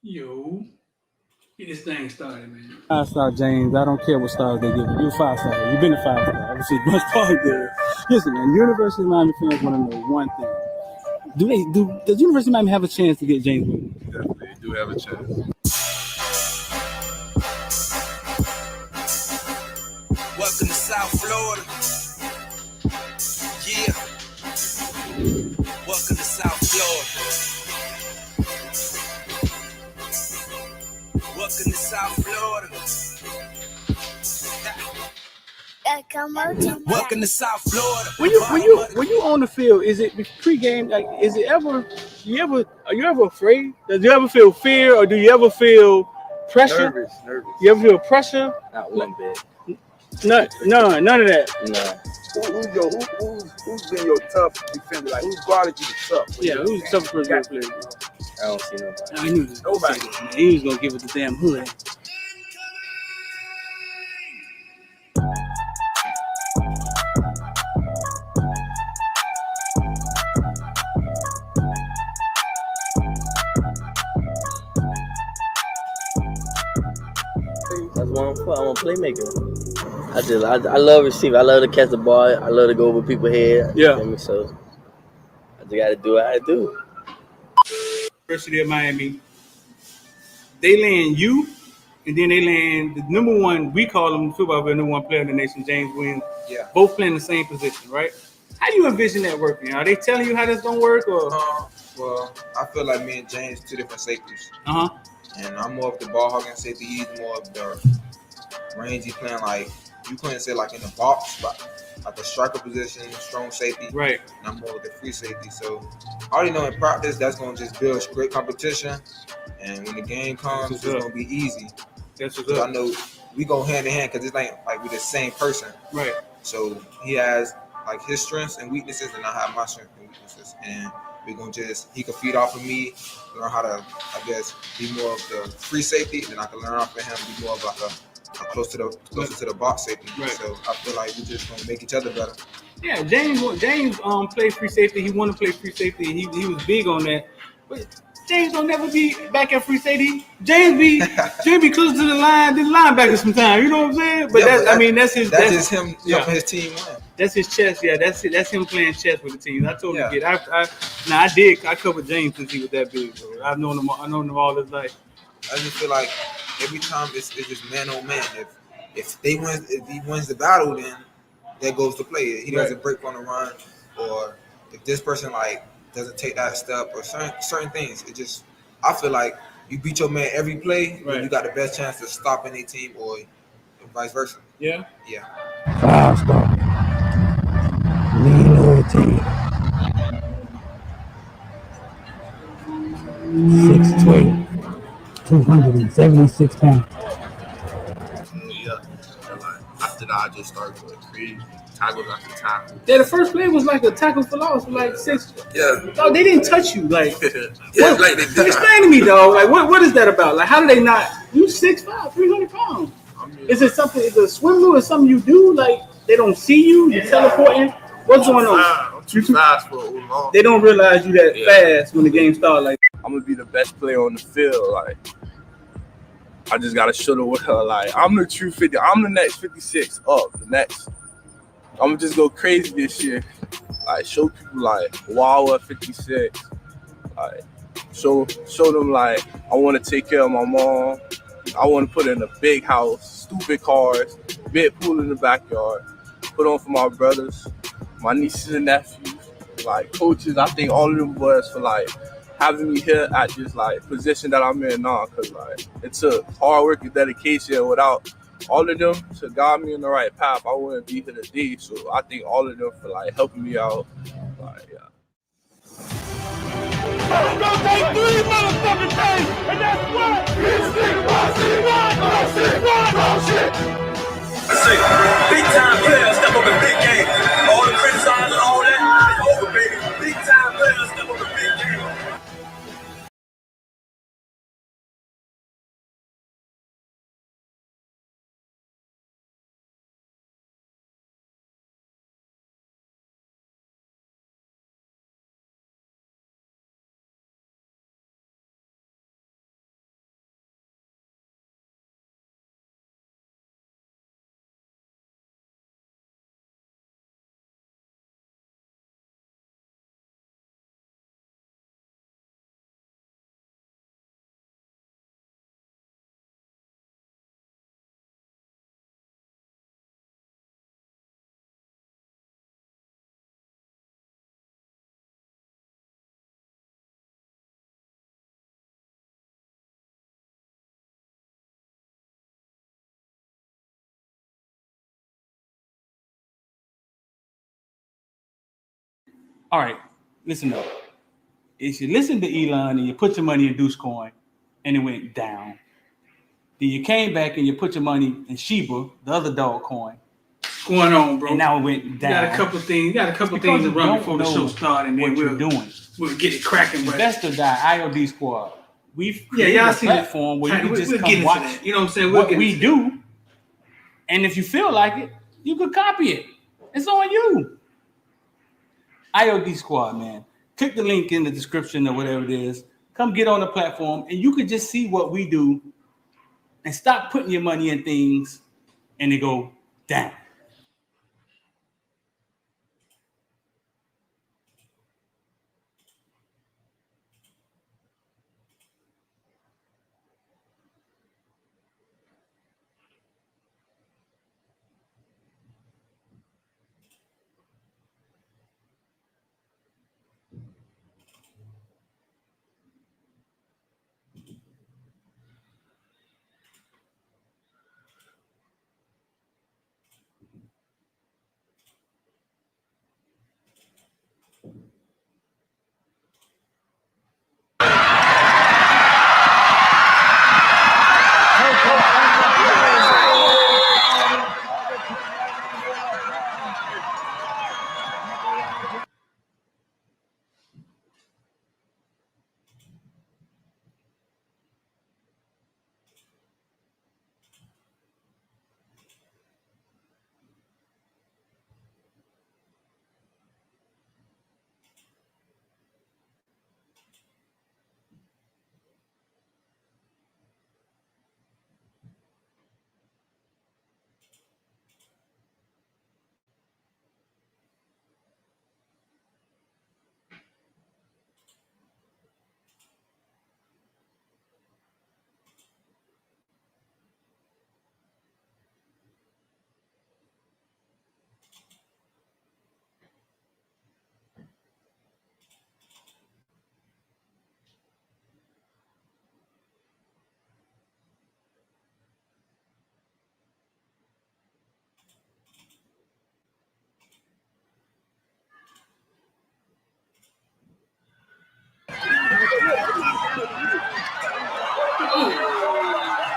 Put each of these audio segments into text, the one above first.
Yo, get this thing started, man. 5 star, James. I don't care what stars they give you. You're a 5 star. You've been a 5 star. Which is much part there. Listen, man. University of Miami fans want to know one thing. Does University of Miami have a chance to get James Williams? Definitely do have a chance. Welcome to South Florida. Yeah. Welcome to South Florida. Welcome to South Florida. Welcome to South Florida. When you on the field, is it pregame? Like, is it ever? Are you ever afraid? Does you ever feel fear, or do you ever feel pressure? Nervous. You ever feel pressure? Not one bit. None of that. No. Who's been your tough defender? Like who's guarded you the tough? Yeah, who's the toughest person to play? I don't see nobody. I knew this. Nobody. Man, he was gonna give it the damn hood. That's what I'm for. I'm a playmaker. I love receiving. I love to catch the ball. I love to go over people's head. Yeah. You know, so I just got to do what I do. University of Miami, they land you, and then they land the number one. We call him football player, number one player in the nation, James Williams. Yeah. Both playing the same position, right? How do you envision that working? Are they telling you how this gonna work, or? Well, I feel like me and James two different safeties, Uh huh. and I'm more of the ball hogging safety. He's more of the rangy playing like you couldn't say like in the box, but like a striker position, strong safety. Right. And I'm more of the free safety. So I already know in practice that's gonna just build great competition, and when the game comes, it's gonna be easy. That's what's Because I up. know we go hand in hand because it's like we're the same person. Right. So he has like his strengths and weaknesses, and I have my strengths and weaknesses, and we're gonna he can feed off of me, learn how to, I guess, be more of the free safety, and then I can learn off of him, be more of like a closer to the box safety. Right. So I feel like we're just gonna make each other better. Yeah, James played free safety. He wanted to play free safety. He was big on that. But James don't never be back at free safety. James be close to the line, the linebacker sometimes. You know what I'm saying? But Yeah, that's his. That's just him Yeah. helping his team win. That's his chess. Yeah, that's it. That's him playing chess with the team. I totally Yeah. get. I covered James since he was that big. So I've known him. I known him all his life. I just feel like every time it's just man on man. If he wins the battle, then there goes the play. He doesn't break on the run, or if this person like doesn't take that step, or certain things. It just I feel like you beat your man every play, Right. you got the best chance to stop any team, or vice versa. Yeah. Yeah. 5 star. Lean loyalty. 6'12", 276 pounds. Yeah. After that, I just started going crazy. Tackles after tackle. Yeah, the first play was like a tackle for loss, like 6. Yeah. Oh, they didn't touch you, like. Yeah, like they did. Explain to me, dog. Like, what is that about? Like, how do they not? You 6'5", 300 pounds. I mean, Is it something? Is it a swim move? Is something you do? Like, they don't see you? You're teleporting? What's going on? I'm too fast for long. They don't realize you that fast when the game starts. Like, I'm gonna be the best player on the field. Like, I just gotta show the world. Like, I'm the true 50. I'm the next 56 up. The next. I'm gonna just go crazy this year. Like, show people like, wow, at 56. Like, show them like I want to take care of my mom. I want to put in a big house, stupid cars, big pool in the backyard. Put on for my brothers, my nieces and nephews, like coaches. I think all of them boys for like having me here at this like position that I'm in now, cause like it took hard work and dedication. Without all of them to guide me in the right path, I wouldn't be here today. So I think all of them for like helping me out. Like, yeah. It's gonna take 3 motherfucking days, and that's what? I say, big time players step up in big game. All the criticizing, all that, it's over, baby. Big time players step up in big game. All right, listen up. If you listen to Elon and you put your money in Deuce Coin and it went down, then you came back and you put your money in Shiba, the other dog coin. What's going on, bro? And now it went down. You got a couple things to run before the show started, and then we'll get it cracking. Investor Guy, IOD Squad. We've created y'all a see platform where you can just come watch that. You know what I'm saying? what we do. And if you feel like it, you could copy it. It's on you. IOD Squad, man. Click the link in the description or whatever it is. Come get on the platform and you could just see what we do and stop putting your money in things and they go down.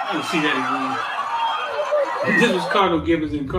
I don't see that again. This was Cardinal Givers and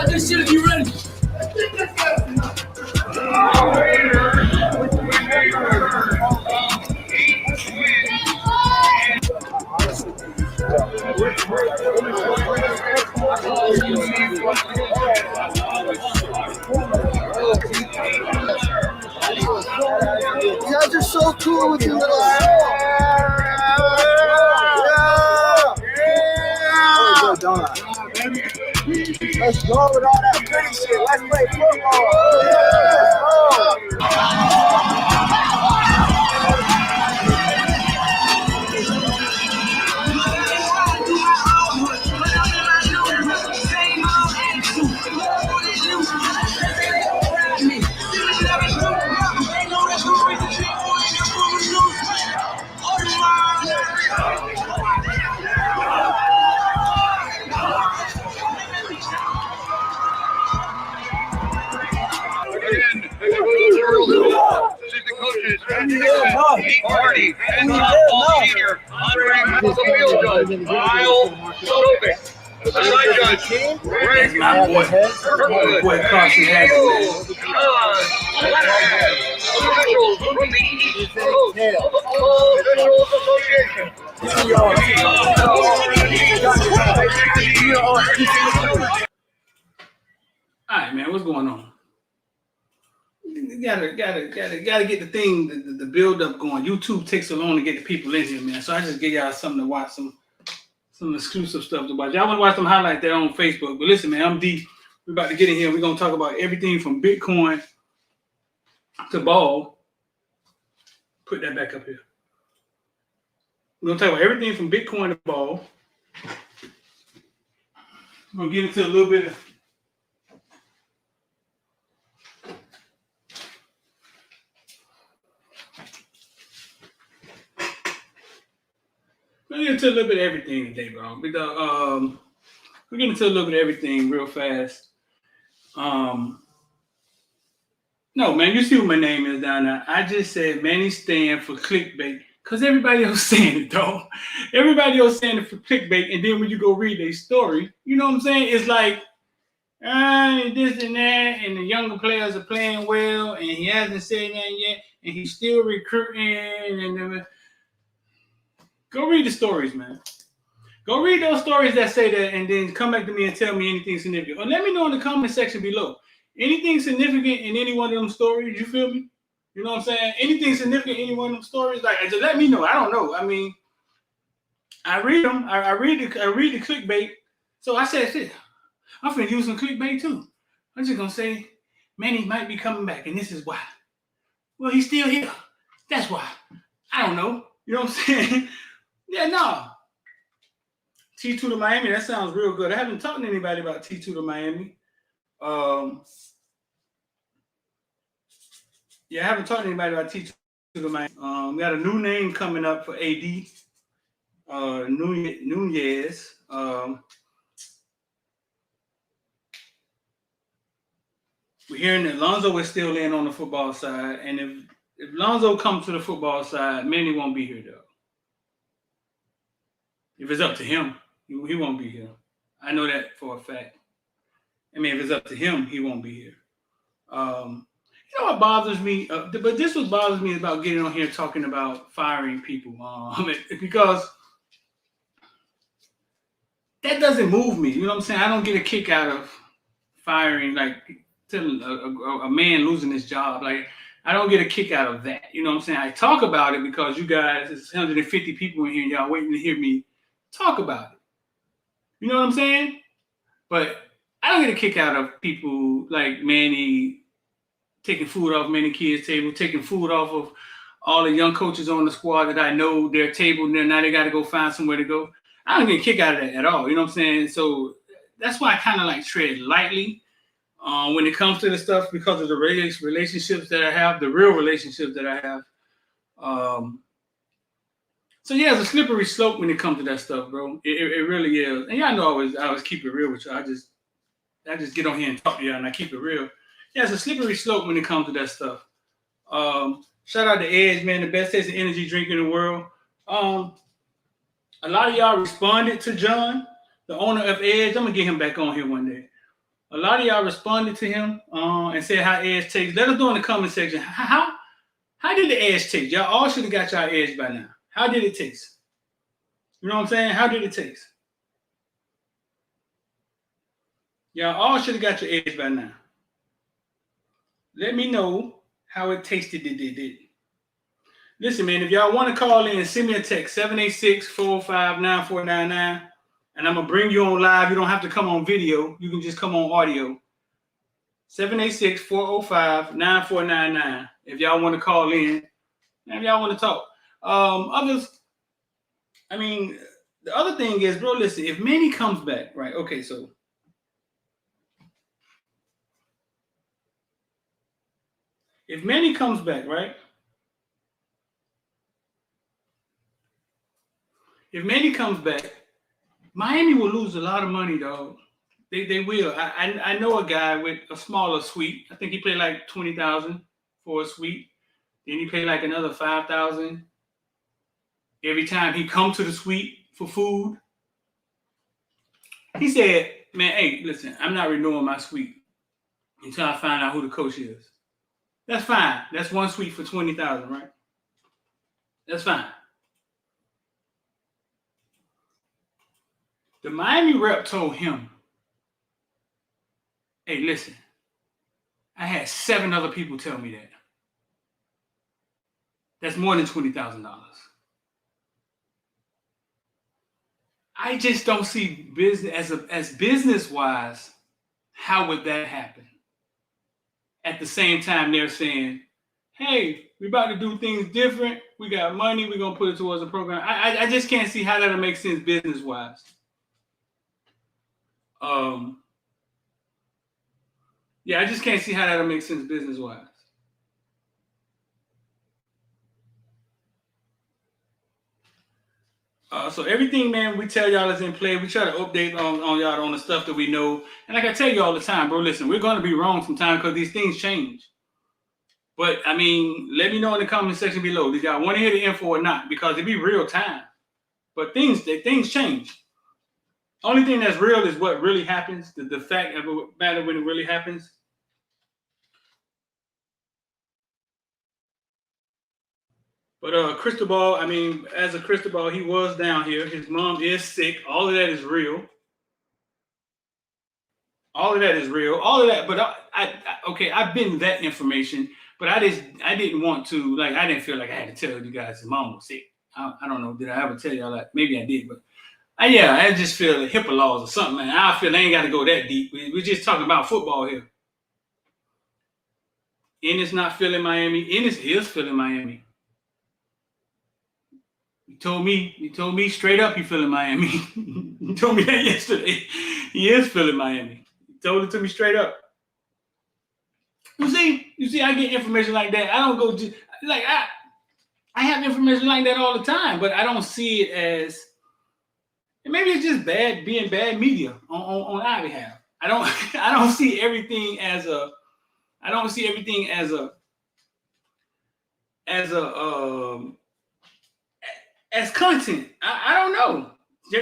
This shit, you ready? You guys are so cool with your little. Let's go with all that pretty shit. Let's play football. Party and all senior honoring the field judge, Kyle Sovic. The side judge, Greg boy Carson has officials from the East Coast Officials Association. All right, man, what's going on? gotta get the thing, the build up going. YouTube takes so long to get the people in here, man. So I just give y'all something to watch, some exclusive stuff to watch. Y'all want to watch some highlights there on Facebook. But listen, man, I'm deep. We're about to get in here. We're gonna talk about everything from Bitcoin to ball. Put that back up here. We're gonna talk about everything from Bitcoin to ball. We're gonna get into a little bit of we'll get into a little bit of everything today, bro. We're getting into a little bit of everything real fast. No, man, you see what my name is down there. I just said Manny stand for clickbait. Because everybody else saying it, though. Everybody else saying it for clickbait. And then when you go read their story, you know what I'm saying? It's like, this and that, and the younger players are playing well, and he hasn't said that yet, and he's still recruiting. And go read the stories, man. Go read those stories that say that, and then come back to me and tell me anything significant. Or let me know in the comment section below. Anything significant in any one of them stories, you feel me? You know what I'm saying? Anything significant in any one of them stories, like just let me know. I don't know. I mean, I read them. I read the clickbait. So I said, shit, I'm finna use some clickbait too. I'm just gonna say, Manny might be coming back, and this is why. Well, he's still here. That's why. I don't know. You know what I'm saying? Yeah, no. T2 to Miami, that sounds real good. I haven't talked to anybody about T2 to Miami. Yeah, I haven't talked to anybody about T2 to Miami. We got a new name coming up for AD. Nunez. We're hearing that Lonzo is still in on the football side, and if Lonzo comes to the football side, Manny won't be here though. If it's up to him, he won't be here. I know that for a fact. I mean, if it's up to him, he won't be here. You know what bothers me? But this what bothers me about getting on here talking about firing people, because that doesn't move me. You know what I'm saying? I don't get a kick out of firing, like telling a man losing his job. Like, I don't get a kick out of that. You know what I'm saying? I talk about it because you guys, it's 150 people in here, and y'all waiting to hear me talk about it. You know what I'm saying? But I don't get a kick out of people like Manny taking food off many kids' table, taking food off of all the young coaches on the squad that I know their table, and now they got to go find somewhere to go. I don't get a kick out of that at all. You know what I'm saying? So that's why I kind of like tread lightly when it comes to the stuff, because of the relationships that I have, the real relationships that I have. So yeah, it's a slippery slope when it comes to that stuff, bro. It really is. And y'all know I always keep it real with you. I just get on here and talk to y'all, and I keep it real. Yeah, it's a slippery slope when it comes to that stuff. Shout out to Edge, man, the best tasting energy drink in the world. A lot of y'all responded to John, the owner of Edge. I'm gonna get him back on here one day. A lot of y'all responded to him and said how Edge tastes. Let us know in the comment section. How did the Edge taste? Y'all all should have got y'all Edge by now. How did it taste? You know what I'm saying? How did it taste? Y'all all should have got your Edge by now. Let me know how it tasted. Listen, man, if y'all want to call in, send me a text, 786-405-9499, and I'm going to bring you on live. You don't have to come on video. You can just come on audio. 786-405-9499 if y'all want to call in, and if y'all want to talk. Others, I mean, the other thing is, bro, listen, if Manny comes back, right, okay, so if Manny comes back, right? If Manny comes back, Miami will lose a lot of money, dog. They will. I know a guy with a smaller suite. I think he paid like $20,000 for a suite. Then he paid like another $5,000 every time he come to the suite for food. He said, "Man, hey, listen, I'm not renewing my suite until I find out who the coach is." That's fine. That's one suite for $20,000, right? That's fine. The Miami rep told him, "Hey, listen, I had 7 other people tell me that. That's more than $20,000. I just don't see business as business wise. How would that happen? At the same time, they're saying, "Hey, we're about to do things different. We got money. We're gonna put it towards a program." I just can't see how that'll make sense business wise. Yeah, I just can't see how that'll make sense business wise. So everything, man, we tell y'all is in play. We try to update on y'all on the stuff that we know. And like I tell you all the time, bro, listen, we're going to be wrong sometimes because these things change. But, I mean, let me know in the comment section below. Did y'all want to hear the info or not? Because it be real time. But things change. Only thing that's real is what really happens. The fact of it matter when it really happens. But Cristobal, I mean, as a Cristobal, he was down here. His mom is sick. All of that is real. All of that is real. All of that, but okay, I've been that information, but I didn't want to, like, I didn't feel like I had to tell you guys his mom was sick. I don't know, did I ever tell y'all that? Maybe I did, but I just feel the HIPAA laws or something, man. I feel I ain't got to go that deep. We're just talking about football here. Ennis not feeling Miami. Ennis is feeling Miami. He told me straight up he feeling Miami. He told me that yesterday. He is feeling Miami. He told it to me straight up. You see, I get information like that. I don't go like I have information like that all the time, but I don't see it as, and maybe it's just being bad media on our behalf. I don't see everything as as content. I don't know.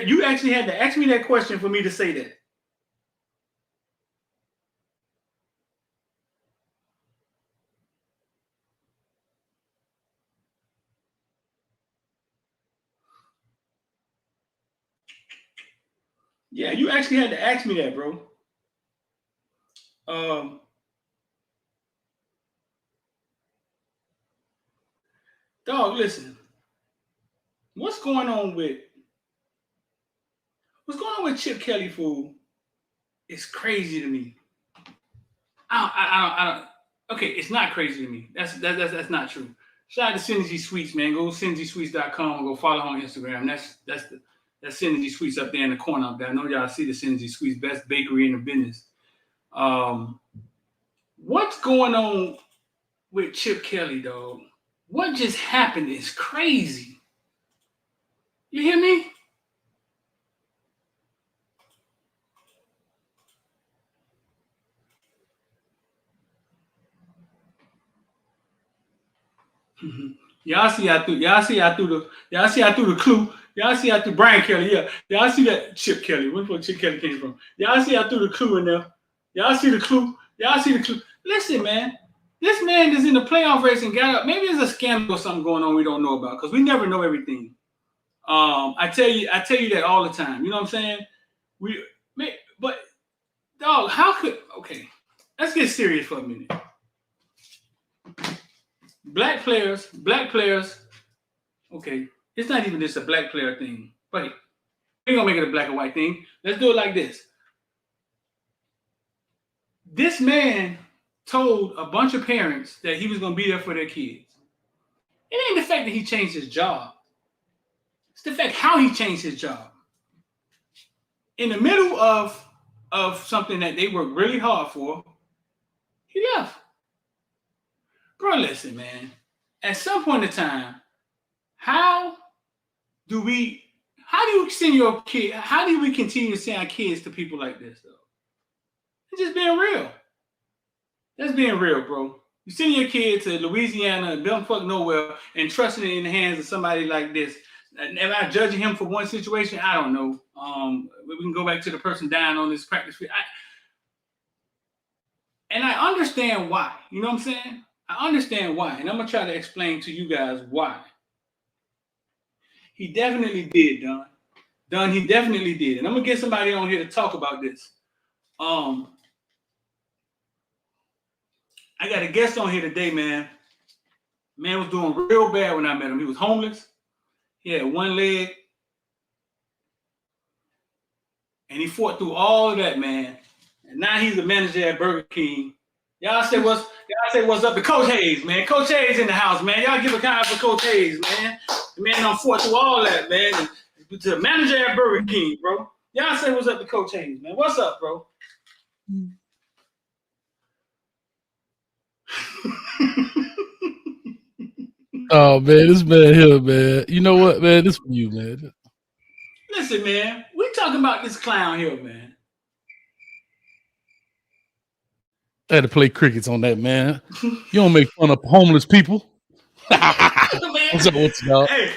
You actually had to ask me that question for me to say that. Yeah, you actually had to ask me that, bro. Dog, listen. What's going on with Chip Kelly, fool? It's crazy to me. I don't. Okay, it's not crazy to me. That's not true. Shout out to Synergy Sweets, man. Go to synergysweets.com and go follow her on Instagram. That's Synergy Sweets up there in the corner up there. I know y'all see the Synergy Sweets, best bakery in the business. What's going on with Chip Kelly, dog? What just happened is crazy. You hear me? Y'all see I threw the clue. Y'all see I threw Brian Kelly. Yeah. Y'all see that Chip Kelly. Where the fuck Chip Kelly came from? Y'all see I threw the clue in there. Y'all see the clue. Listen, man. This man is in the playoff race and got up. Maybe there's a scandal or something going on we don't know about because we never know everything. I tell you that all the time. You know what I'm saying? But dog, let's get serious for a minute. Black players, okay, it's not even just a black player thing. But we're gonna make it a black and white thing. Let's do it like this. This man told a bunch of parents that he was gonna be there for their kids. It ain't the fact that he changed his job. It's the fact how he changed his job. In the middle of something that they worked really hard for, he left. Bro, listen, man. At some point in time, how do we send your kid? How do we continue to send our kids to people like this, though? It's just being real. That's being real, bro. You send your kid to Louisiana and don't fuck nowhere and trusting it in the hands of somebody like this. Am I judging him for one situation? I don't know. We can go back to the person dying on this practice field. And I understand why. You know what I'm saying? I understand why. And I'm going to try to explain to you guys why. He definitely did, Don. He definitely did. And I'm going to get somebody on here to talk about this. I got a guest on here today, man. Man was doing real bad when I met him. He was homeless. He had one leg. And he fought through all of that, man. And now he's the manager at Burger King. Y'all say what's up to Coach Hayes, man. Coach Hayes in the house, man. Y'all give a kind for Coach Hayes, man. The man done fought through all that, man. And to the manager at Burger King, bro. Y'all say what's up to Coach Hayes, man. What's up, bro? Oh man, this man here, man. You know what, man? This for you, man. Listen, man. We talking about this clown here, man. I had to play crickets on that, man. You don't make fun of homeless people. What's up, y'all? Hey,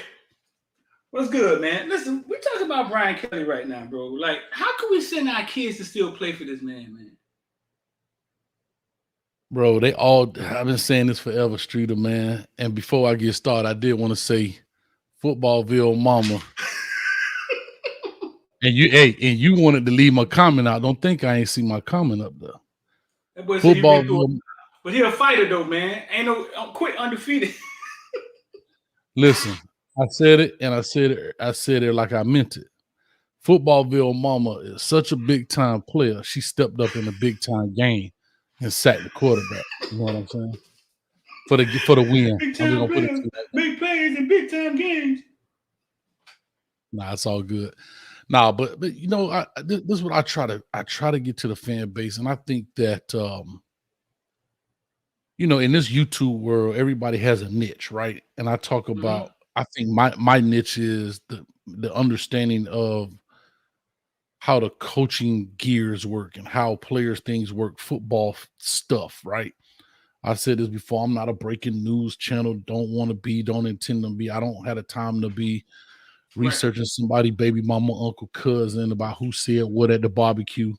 what's good, man? Listen, we talking about Brian Kelly right now, bro. Like, how can we send our kids to still play for this man, man? Bro, I've been saying this forever, Streeter, man. And before I get started, I did want to say Footballville mama. And you wanted to leave my comment out. Don't think I ain't see my comment up there. That boy said but he a fighter though, man. Ain't no quit undefeated. Listen, I said it and I said it like I meant it. Footballville mama is such a big time player. She stepped up in a big time game and sacked the quarterback. You know what I'm saying? For the win. Big time players, big players in big time games. Nah, it's all good. Nah, but you know, this is what I try to get to the fan base, and I think that you know, in this YouTube world, everybody has a niche, right? And I talk about, I think my niche is the understanding of how the coaching gears work and how players things work, football stuff, right? I said this before. I'm not a breaking news channel. Don't want to be. Don't intend to be. I don't have the time to be researching somebody, baby mama, uncle, cousin about who said what at the barbecue.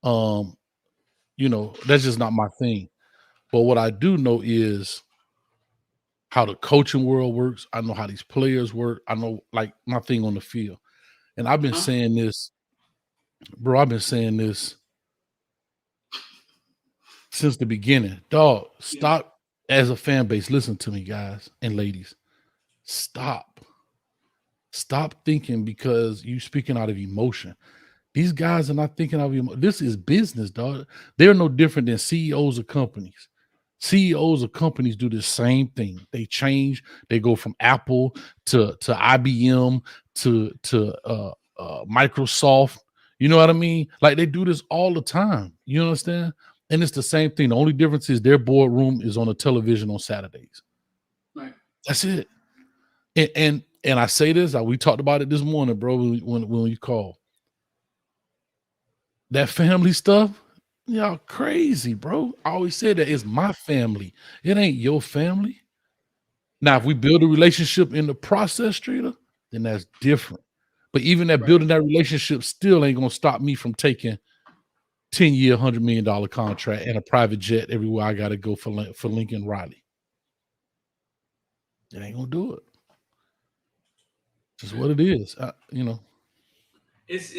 You know, that's just not my thing. But what I do know is how the coaching world works. I know how these players work. I know like my thing on the field. And I've been saying this, bro. I've been saying this since the beginning. Dog, stop as a fan base. Listen to me, guys and ladies. Stop thinking because you speaking out of emotion. These guys are not thinking of emotion. This is business, dog. They're no different than CEOs of companies. CEOs of companies do the same thing. They change. They go from Apple to IBM to Microsoft. You know what I mean? Like they do this all the time. You understand? And it's the same thing. The only difference is their boardroom is on a television on Saturdays. Right. That's it. And I say this, we talked about it this morning, bro, when you called. That family stuff, y'all crazy, bro. I always said that it's my family. It ain't your family. Now, if we build a relationship in the process, Streeter, then that's different. But even that building that relationship still ain't going to stop me from taking 10-year, $100 million contract and a private jet everywhere I got to go for Lincoln Riley. It ain't going to do it. It's what it is, you know. It's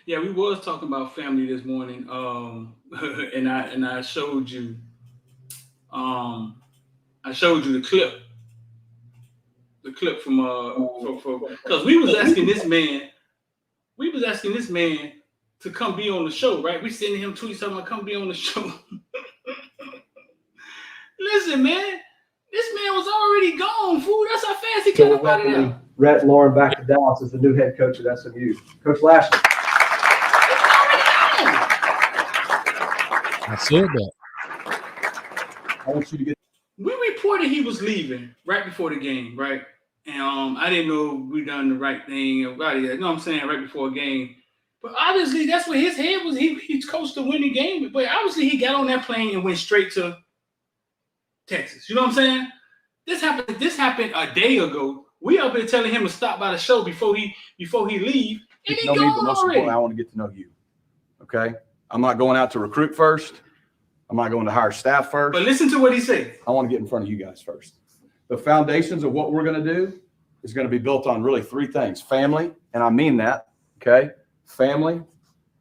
yeah. We was talking about family this morning, and I showed you, the clip from because we was asking this man to come be on the show, right? We sending him tweets talking about come be on the show. Listen, man, this man was already gone, fool. That's how fast he came out of there. Rhett Lauren back to Dallas as the new head coach at SMU. Coach Lashley. I said that. I want you to get. We reported he was leaving right before the game, right? And I didn't know we done the right thing. You know what I'm saying? Right before a game. But obviously, that's what his head was. He coached the winning game. But obviously, he got on that plane and went straight to Texas. You know what I'm saying? This happened a day ago. We up here telling him to stop by the show before he leave. And he gone already. I want to get to know you. Okay? I'm not going out to recruit first. I'm not going to hire staff first. But listen to what he said. I want to get in front of you guys first. The foundations of what we're going to do is going to be built on really three things. Family, and I mean that, okay? Family.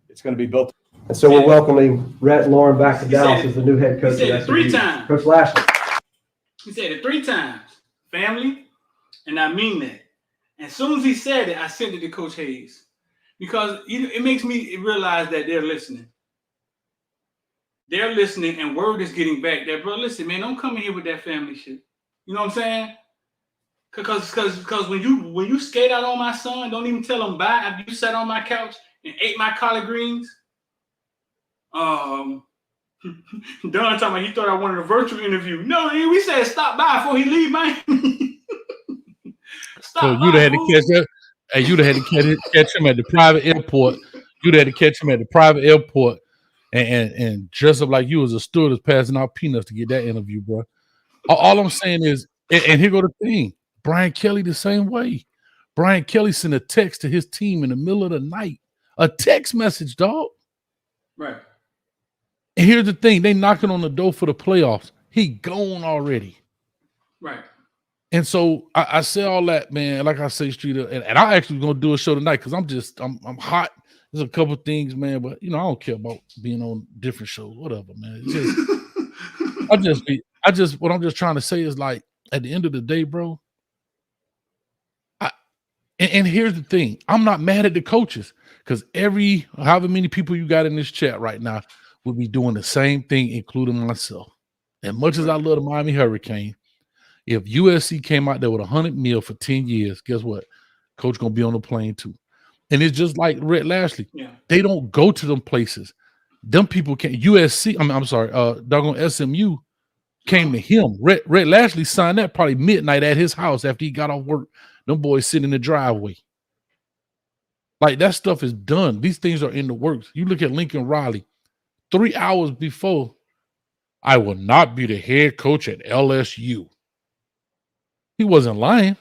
It's going to be built. And so we're welcoming Rhett and Lauren back to He Dallas said as the new head He coach said of it 3 SMU. times. Coach Lashley. He said it 3 times. Family, and I mean that. And as soon as he said it, I sent it to Coach Hayes because it makes me realize that they're listening. They're listening, and word is getting back that, bro, listen, man, don't come in here with that family shit. You know what I'm saying? Because when you skate out on my son, don't even tell him bye after you sat on my couch and ate my collard greens. Don talking about he thought I wanted a virtual interview. No, we said stop by before he leave, man. So Stop you'd by, have had to fool. catch that. Hey, you'd have had to catch him at the private airport. You'd have had to catch him at the private airport and dress up like you was a stewardess passing out peanuts to get that interview, bro. All I'm saying is, and here go the thing. Brian Kelly the same way. Brian Kelly sent a text to his team in the middle of the night. A text message, dog. Right. And here's the thing. They knocking on the door for the playoffs. He gone already. Right. And so I say all that, man. Like I say, Streeter, and I actually gonna do a show tonight because I'm hot. There's a couple things, man, but I don't care about being on different shows, whatever, man. It's just what I'm just trying to say is like at the end of the day, bro. And here's the thing: I'm not mad at the coaches because however many people you got in this chat right now will be doing the same thing, including myself. As much as I love the Miami Hurricane. If USC came out there with $100 million for 10 years, guess what? Coach gonna be on the plane too. And it's just like Rhett Lashley. Yeah. They don't go to them places. Them people can't. USC, I'm sorry, doggone SMU came to him. Rhett Lashley signed that probably midnight at his house after he got off work. Them boys sitting in the driveway. Like that stuff is done. These things are in the works. You look at Lincoln Riley, 3 hours before, I will not be the head coach at LSU. He wasn't lying.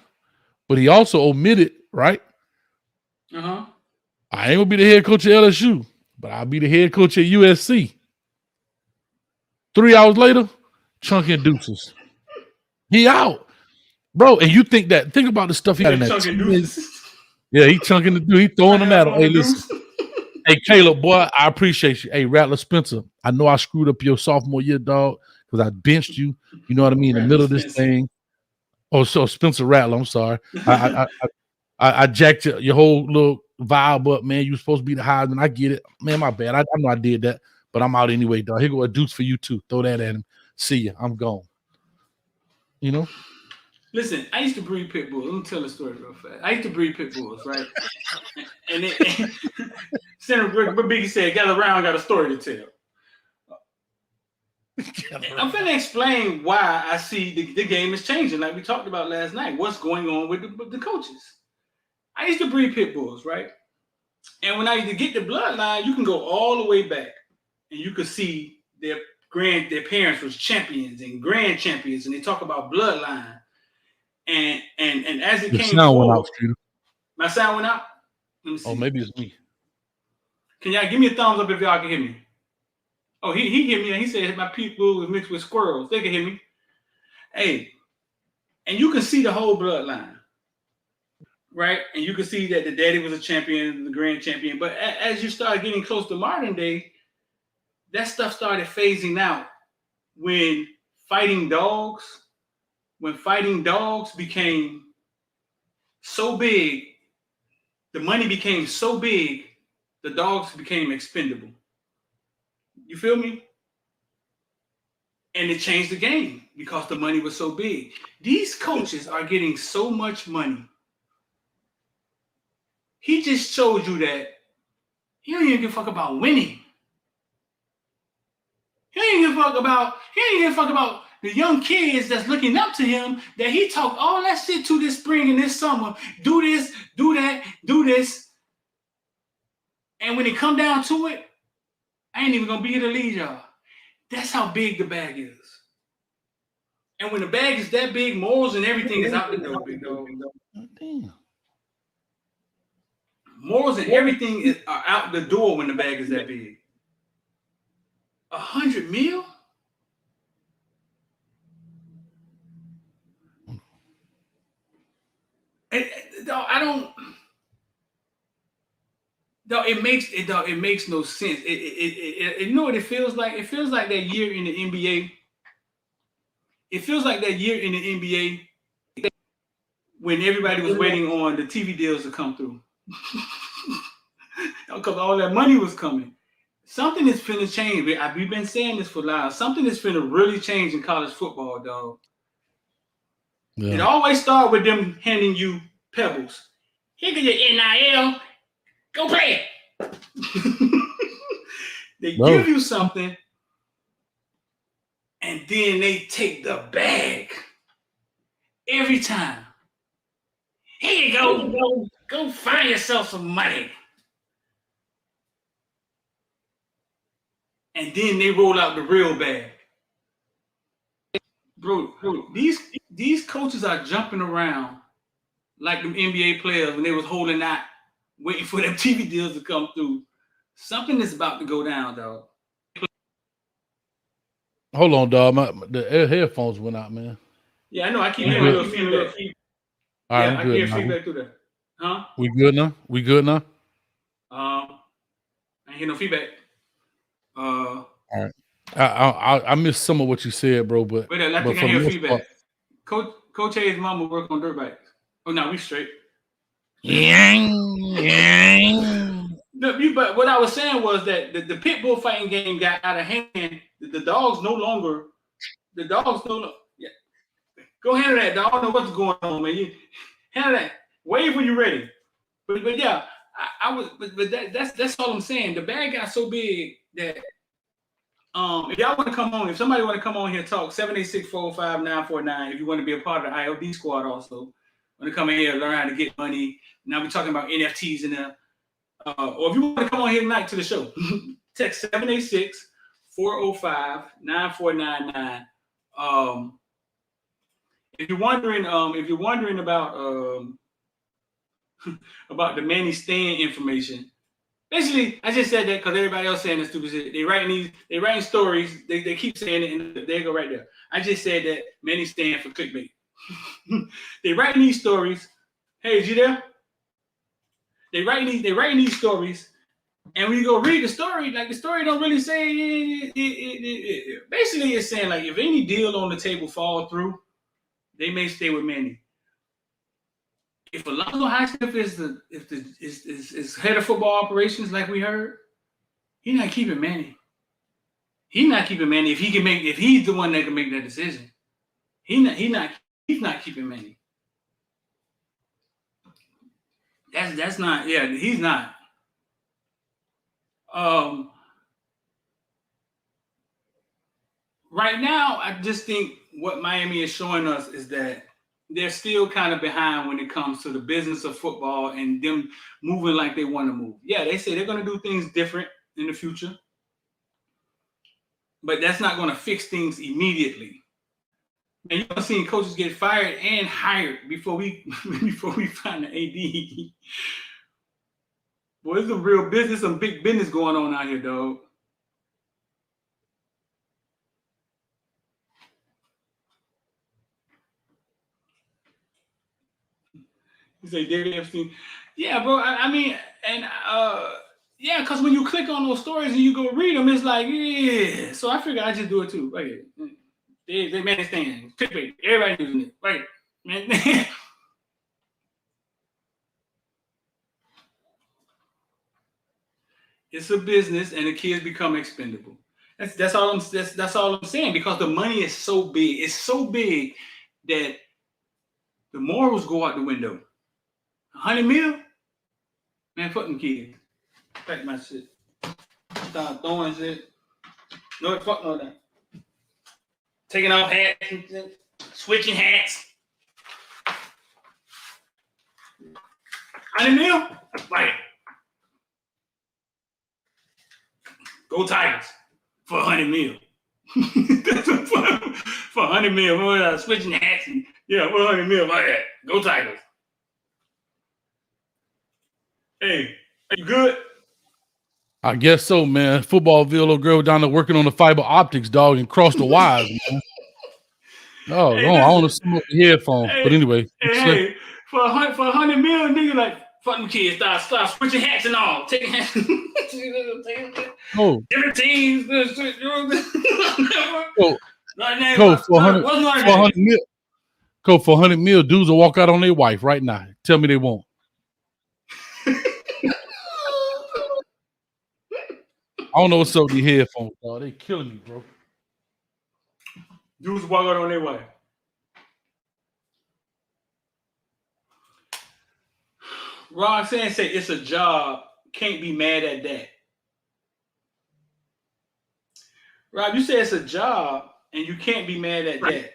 But he also omitted, right? Uh-huh. I ain't gonna be the head coach at LSU, but I'll be the head coach at USC. 3 hours later, chunky and deuces. He out. Bro, and you think about the stuff he got in that Chunking 2 million. deuces. Yeah, he chunking the dude. He throwing them at him. Hey, listen. Deuce. Hey, Caleb, boy, I appreciate you. Hey, Rattler Spencer, I know I screwed up your sophomore year, dog, because I benched you, you know what I mean, in the middle of this thing. Oh, so Spencer Rattler, I'm sorry. I jacked your whole little vibe up, man. You were supposed to be the Heisman. I get it. Man, my bad. I know I did that, but I'm out anyway, dog. Here go a deuce for you, too. Throw that at him. See ya. I'm gone. You know? Listen, I used to breed pit bulls. Let me tell a story real fast. I used to breed pit bulls, right? and Senator Biggie said, gather around, got a story to tell. I'm going to explain why I see the game is changing, like we talked about last night. What's going on with the coaches? I used to breed pit bulls, right? And when I used to get the bloodline, you can go all the way back, and you could see their parents was champions and grand champions, and they talk about bloodline. And as it came forward, my sound went out. Let me see. Oh, maybe it's me. Can y'all give me a thumbs up if y'all can hear me? Oh, he hear me. And he said my pit bull was mixed with squirrels. They can hear me. Hey, and you can see the whole bloodline, right? And you can see that the daddy was a champion, the grand champion. But as you start getting close to modern day, that stuff started phasing out when fighting dogs became so big, the money became so big, the dogs became expendable. You feel me? And it changed the game because the money was so big. These coaches are getting so much money. He just showed you that he don't even give a fuck about winning. He ain't give a fuck about the young kids that's looking up to him that he talked all that shit to this spring and this summer. Do this, do that, do this. And when it come down to it, I ain't even gonna be here to lead y'all. That's how big the bag is. And when the bag is that big, morals and everything is out the door, big dog. Damn. Morals and everything are out the door when the bag is that big. $100 million? I don't. No, it makes no sense. You know what it feels like? It feels like that year in the NBA. It feels like that year in the NBA when everybody was waiting on the TV deals to come through. Because all that money was coming. Something is finna change. We've been saying this for a while. Something is finna really change in college football, dog. Yeah. It always starts with them handing you pebbles. Here get your NIL. Go play it. They give you something, and then they take the bag every time. Here you go. Go find yourself some money. And then they roll out the real bag. Bro, these coaches are jumping around like them NBA players when they was holding out, waiting for them TV deals to come through. Something is about to go down, dog. Hold on, dog. The headphones went out, man. Yeah, I know. I keep hearing a little feedback. All right, I can hear feedback through that. Huh? We good now? I ain't hear no feedback. All right. I missed some of what you said, bro. But wait, I think I hear feedback. Coach Hayes' mama work on dirt bikes. Oh no, we straight. But what I was saying was that the pit bull fighting game got out of hand. The dogs no longer. Yeah. Go handle that, dog. I don't know what's going on, man. You handle that. Wave when you're ready. But yeah, I was. But that's all I'm saying. The bag got so big that if y'all want to come on, if somebody want to come on here and talk, 786-405-949. If you want to be a part of the IOD squad, also want to come in here and learn how to get money. Now we're talking about NFTs and or if you want to come on here tonight to the show, text 786-405-9499. If you're wondering about about the Manny Stan information, basically I just said that because everybody else saying the stupid shit. They writing stories. They keep saying it, and they go right there. I just said that Manny Stan for clickbait. They writing these stories. Hey, is you there? They writing these stories, and when you go read the story, like the story don't really say it. Basically, it's saying like if any deal on the table fall through, they may stay with Manny. If Alonzo Highsmith is head of football operations, like we heard, he's not keeping Manny. He's not keeping Manny if he's the one that can make that decision. He's not keeping Manny. That's not, yeah, he's not. Right now, I just think what Miami is showing us is that they're still kind of behind when it comes to the business of football and them moving like they want to move. Yeah, they say they're going to do things different in the future, but that's not going to fix things immediately. And you're seeing coaches get fired and hired before we find the AD. Boy, there's some real business, some big business going on out here, dog. You say David Epstein. Yeah, bro. I mean, and yeah, because when you click on those stories and you go read them, it's like, yeah. So I figured I just do it too. Right. They understand. Clickbait. Everybody using it. Right. Man. It's a business, and the kids become expendable. That's all I'm saying, because the money is so big. It's so big that the morals go out the window. 100 mil? Man, fuck them kids. Pack my shit. Start throwing shit. No, fuck no that. Taking off hats, switching hats. 100 mil? Like, go Tigers for 100 mil. For 100 mil. We're switching hats and yeah, 100 mil like that. Go Tigers. Hey, are you good? I guess so, man. Footballville little girl down there working on the fiber optics, dog, and cross the wires, man. Oh, hey, I want to smoke the headphones. But anyway. Hey, for 100 mil, nigga, like Fuck them kids. Start switching hats and all. Taking hats. Oh, Different teams. oh, Not Coach, for name. 100, What's my 400 name? mil. Coach, for 100 mil, dudes will walk out on their wife right now. Tell me they won't. I don't know what's up with these headphones, dog. They killing me, bro. Dudes walk out on their way. Roxanne said it's a job. Can't be mad at that. Rob, you said it's a job and you can't be mad at that.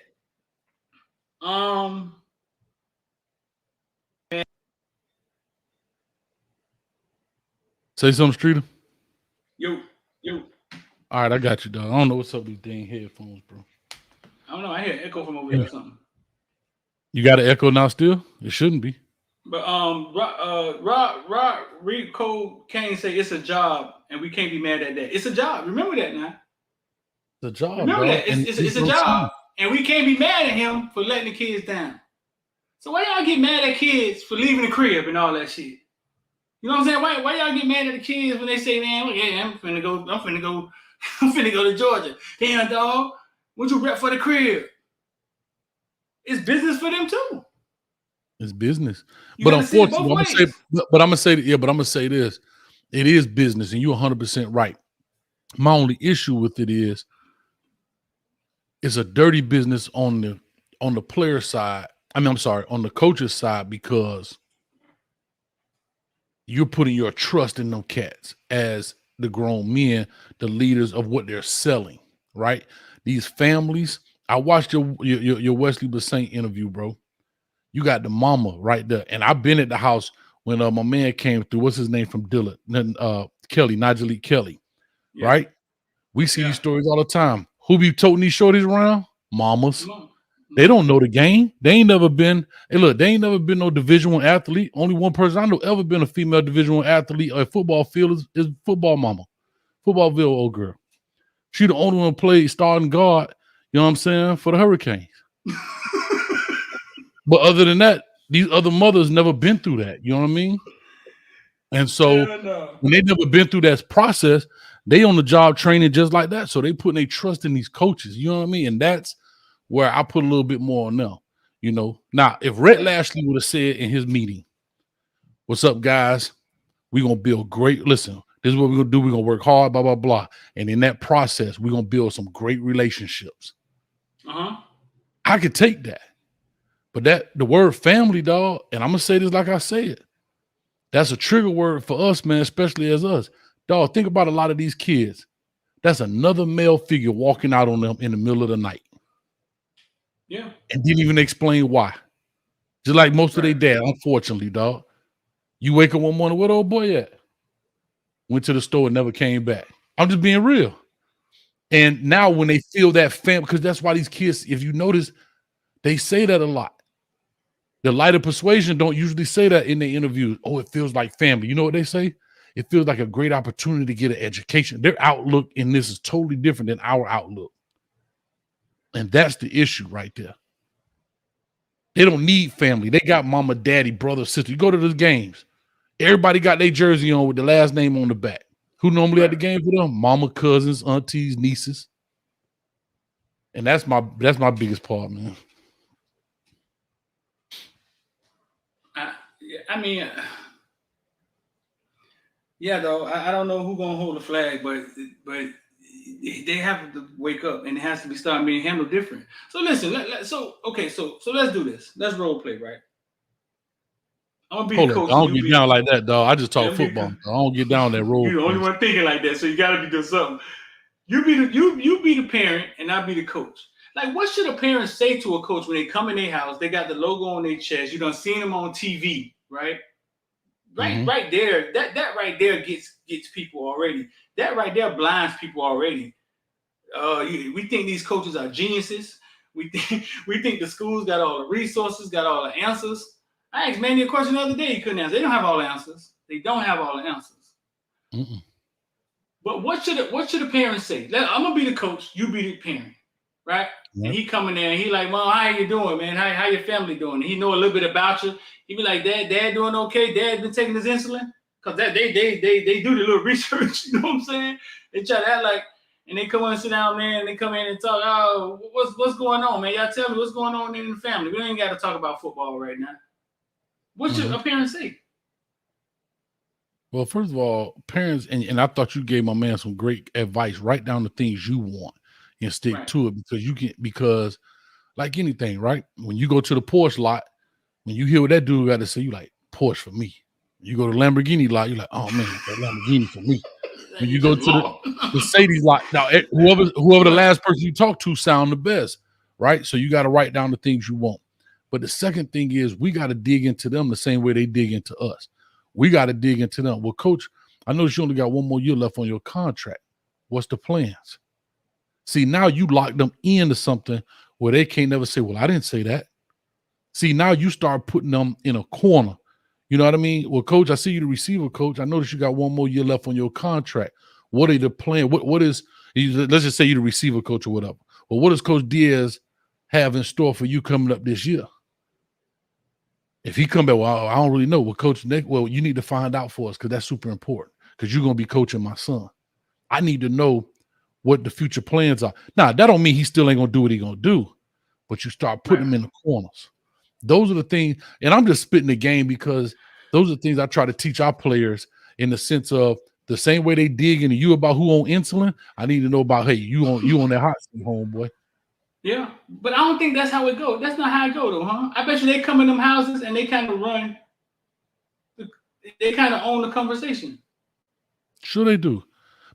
Say something, Streeter. Yo. All right, I got you, dog. I don't know what's up with these dang headphones, bro. I don't know. I hear an echo from over there or something. You got an echo now still? It shouldn't be. But Rico Kane say it's a job and we can't be mad at that. It's a job. Remember that now. It's a job. Remember dog. that. It's a job. And we can't be mad at him for letting the kids down. So why y'all get mad at kids for leaving the crib and all that shit? You know what I'm saying? Why y'all get mad at the kids when they say, man, well, yeah, I'm finna go to Georgia. Damn, dog. What you rep for the crib? It's business for them too. It's business. You But gotta see it unfortunately, both I'm gonna say this. It is business, and you're 100% right. My only issue with it is it's a dirty business on the player side. On the coach's side, because you're putting your trust in them cats as the grown men, the leaders of what they're selling, right? These families. I watched your Wesley Basaint interview, bro. You got the mama right there, and I've been at the house when my man came through. What's his name from Dillard? Kelly, Najee Kelly, right? We see these stories all the time. Who be toting these shorties around? Mamas. They don't know the game. They ain't never been. Hey, look, they ain't never been no Division I athlete. Only one person I know ever been a female Division I athlete or football field is football mama, footballville old girl. She the only one played starting guard. You know what I'm saying, for the Hurricanes. But other than that, these other mothers never been through that. You know what I mean? And so when they never been through that process, they on the job training just like that. So they putting their trust in these coaches. You know what I mean? And that's where I put a little bit more on them. You know, now if Rhett Lashley would have said in his meeting, "What's up, guys? We're gonna build great. Listen, this is what we're gonna do. We're gonna work hard, blah blah blah. And in that process, we're gonna build some great relationships." I could take that. But the word family, dog, and I'm gonna say this like I say it, that's a trigger word for us, man, especially as us. Dog, think about a lot of these kids. That's another male figure walking out on them in the middle of the night. Yeah. And didn't even explain why. Just like most of their dad, unfortunately, dog. You wake up one morning, where the old boy at? Went to the store and never came back. I'm just being real. And now when they feel that family, because that's why these kids, if you notice, they say that a lot. The light of persuasion don't usually say that in their interviews. Oh, it feels like family. You know what they say? It feels like a great opportunity to get an education. Their outlook in this is totally different than our outlook. And that's the issue right there. They don't need family. They got mama, daddy, brother, sister. You go to the games. Everybody got their jersey on with the last name on the back. Who normally at the game for them? Mama, cousins, aunties, nieces. And that's my biggest part, man. I mean, yeah, though I don't know who's gonna hold the flag, but they have to wake up, and it has to be starting being handled different. So listen, so let's do this. Let's role play, right? I'm gonna be the coach. I don't get down like that, dog. I just talk football. I don't get down that role. You're the only one thinking like that, so you gotta be doing something. You be the parent, and I'll be the coach. Like, what should a parent say to a coach when they come in their house? They got the logo on their chest. You done seen them on TV, right? Right there. That right there gets people already. That right there blinds people already. We think these coaches are geniuses. We think the schools got all the resources, got all the answers. I asked Manny a question the other day. He couldn't answer. They don't have all the answers. They don't have all the answers. But what should the parents say? I'm gonna be the coach. You be the parent, right? and he coming there and he like, Mom, how you doing, man? How your family doing? And he know a little bit about you. He be like, Dad doing okay? Dad been taking his insulin? Cause that they do the little research, you know what I'm saying? They try to act like, and they come on and sit down, man, and they come in and talk, oh, what's going on, man? Y'all tell me what's going on in the family. We ain't got to talk about football right now. What's your parents say? Well, first of all, parents, and I thought you gave my man some great advice. Write down the things you want and stick to it, because like anything, right? When you go to the Porsche lot, when you hear what that dude got to say, you like, Porsche for me. You go to Lamborghini lot, you're like, oh man, that Lamborghini for me. When you go to the Mercedes lot, now whoever the last person you talk to sound the best, right? So you got to write down the things you want. But the second thing is we got to dig into them the same way they dig into us. We got to dig into them. Well, Coach, I noticed you only got 1 more year left on your contract. What's the plans? See, now you lock them into something where they can't never say, well, I didn't say that. See, now you start putting them in a corner. You know what I mean? Well, Coach, I see you the receiver, Coach. I noticed you got 1 more year left on your contract. What are the plan? What is, let's just say you're the receiver coach or whatever. Well, what does Coach Diaz have in store for you coming up this year? If he come back, well, I don't really know. Well, Coach Nick, well, you need to find out for us because that's super important because you're going to be coaching my son. I need to know what the future plans are. Now, that don't mean he still ain't going to do what he's going to do, but you start putting him in the corners. Those are the things, and I'm just spitting the game because those are the things I try to teach our players in the sense of the same way they dig into you about who on insulin, I need to know about, hey, you on that hot seat, homeboy. Yeah, but I don't think that's how it goes. That's not how it go though, huh? I bet you they come in them houses and they kind of run. They kind of own the conversation. Sure they do.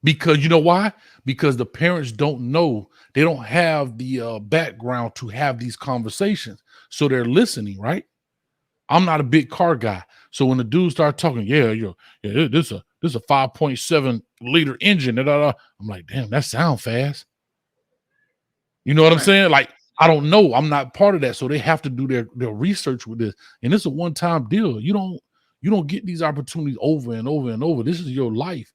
Because you know why? Because the parents don't know. They don't have the background to have these conversations. So they're listening, right? I'm not a big car guy. So when the dudes start talking, this a 5.7 liter engine. I'm like, damn, that sound fast. You know what I'm saying? Like, I don't know. I'm not part of that. So they have to do their research with this. And it's a one-time deal. You don't get these opportunities over and over and over. This is your life.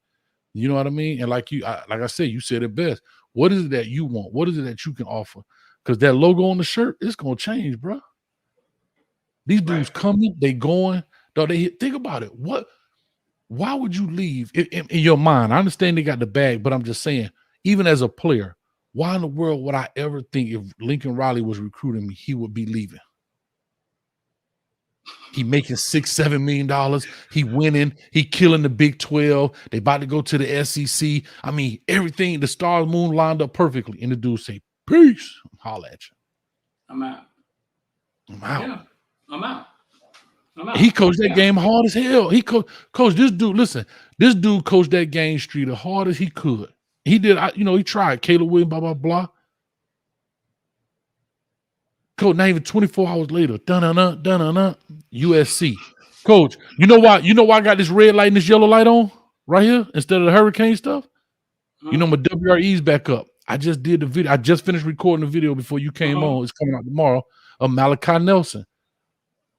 You know what I mean? And like I said, you said it best. What is it that you want? What is it that you can offer? Because that logo on the shirt, it's gonna change, bro. These dudes coming, they going. Think about it. Why would you leave in your mind? I understand they got the bag, but I'm just saying, even as a player, why in the world would I ever think if Lincoln Riley was recruiting me, he would be leaving? He making $6-7 million. He winning. He killing the Big 12. They about to go to the SEC. I mean, everything, the stars, moon lined up perfectly. And the dude say, peace. Holla at you. I'm out. Yeah, I'm out. He coached that game hard as hell. He coach this dude. Listen, this dude coached that game street as hard as he could. He did, he tried. Caleb Williams, blah, blah, blah. Coach, not even 24 hours later, USC. Coach, you know why I got this red light and this yellow light on right here instead of the hurricane stuff? You know, my WRE's back up. I just did the video. I just finished recording the video before you came on. It's coming out tomorrow of Malachi Nelson,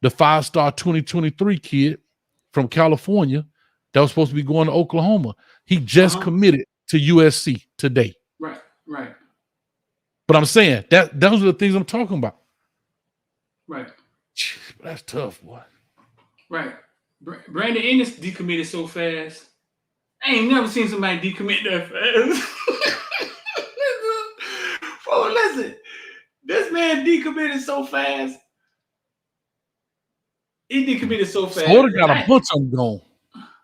the 5-star 2023 kid from California that was supposed to be going to Oklahoma. He just committed to USC today. Right. But I'm saying those are the things I'm talking about. Right. That's tough, boy. Right. Brandon Ennis decommitted so fast. I ain't never seen somebody decommit that fast. Bro, listen. This man decommitted so fast. He decommitted so fast. Florida got a bunch of them gone.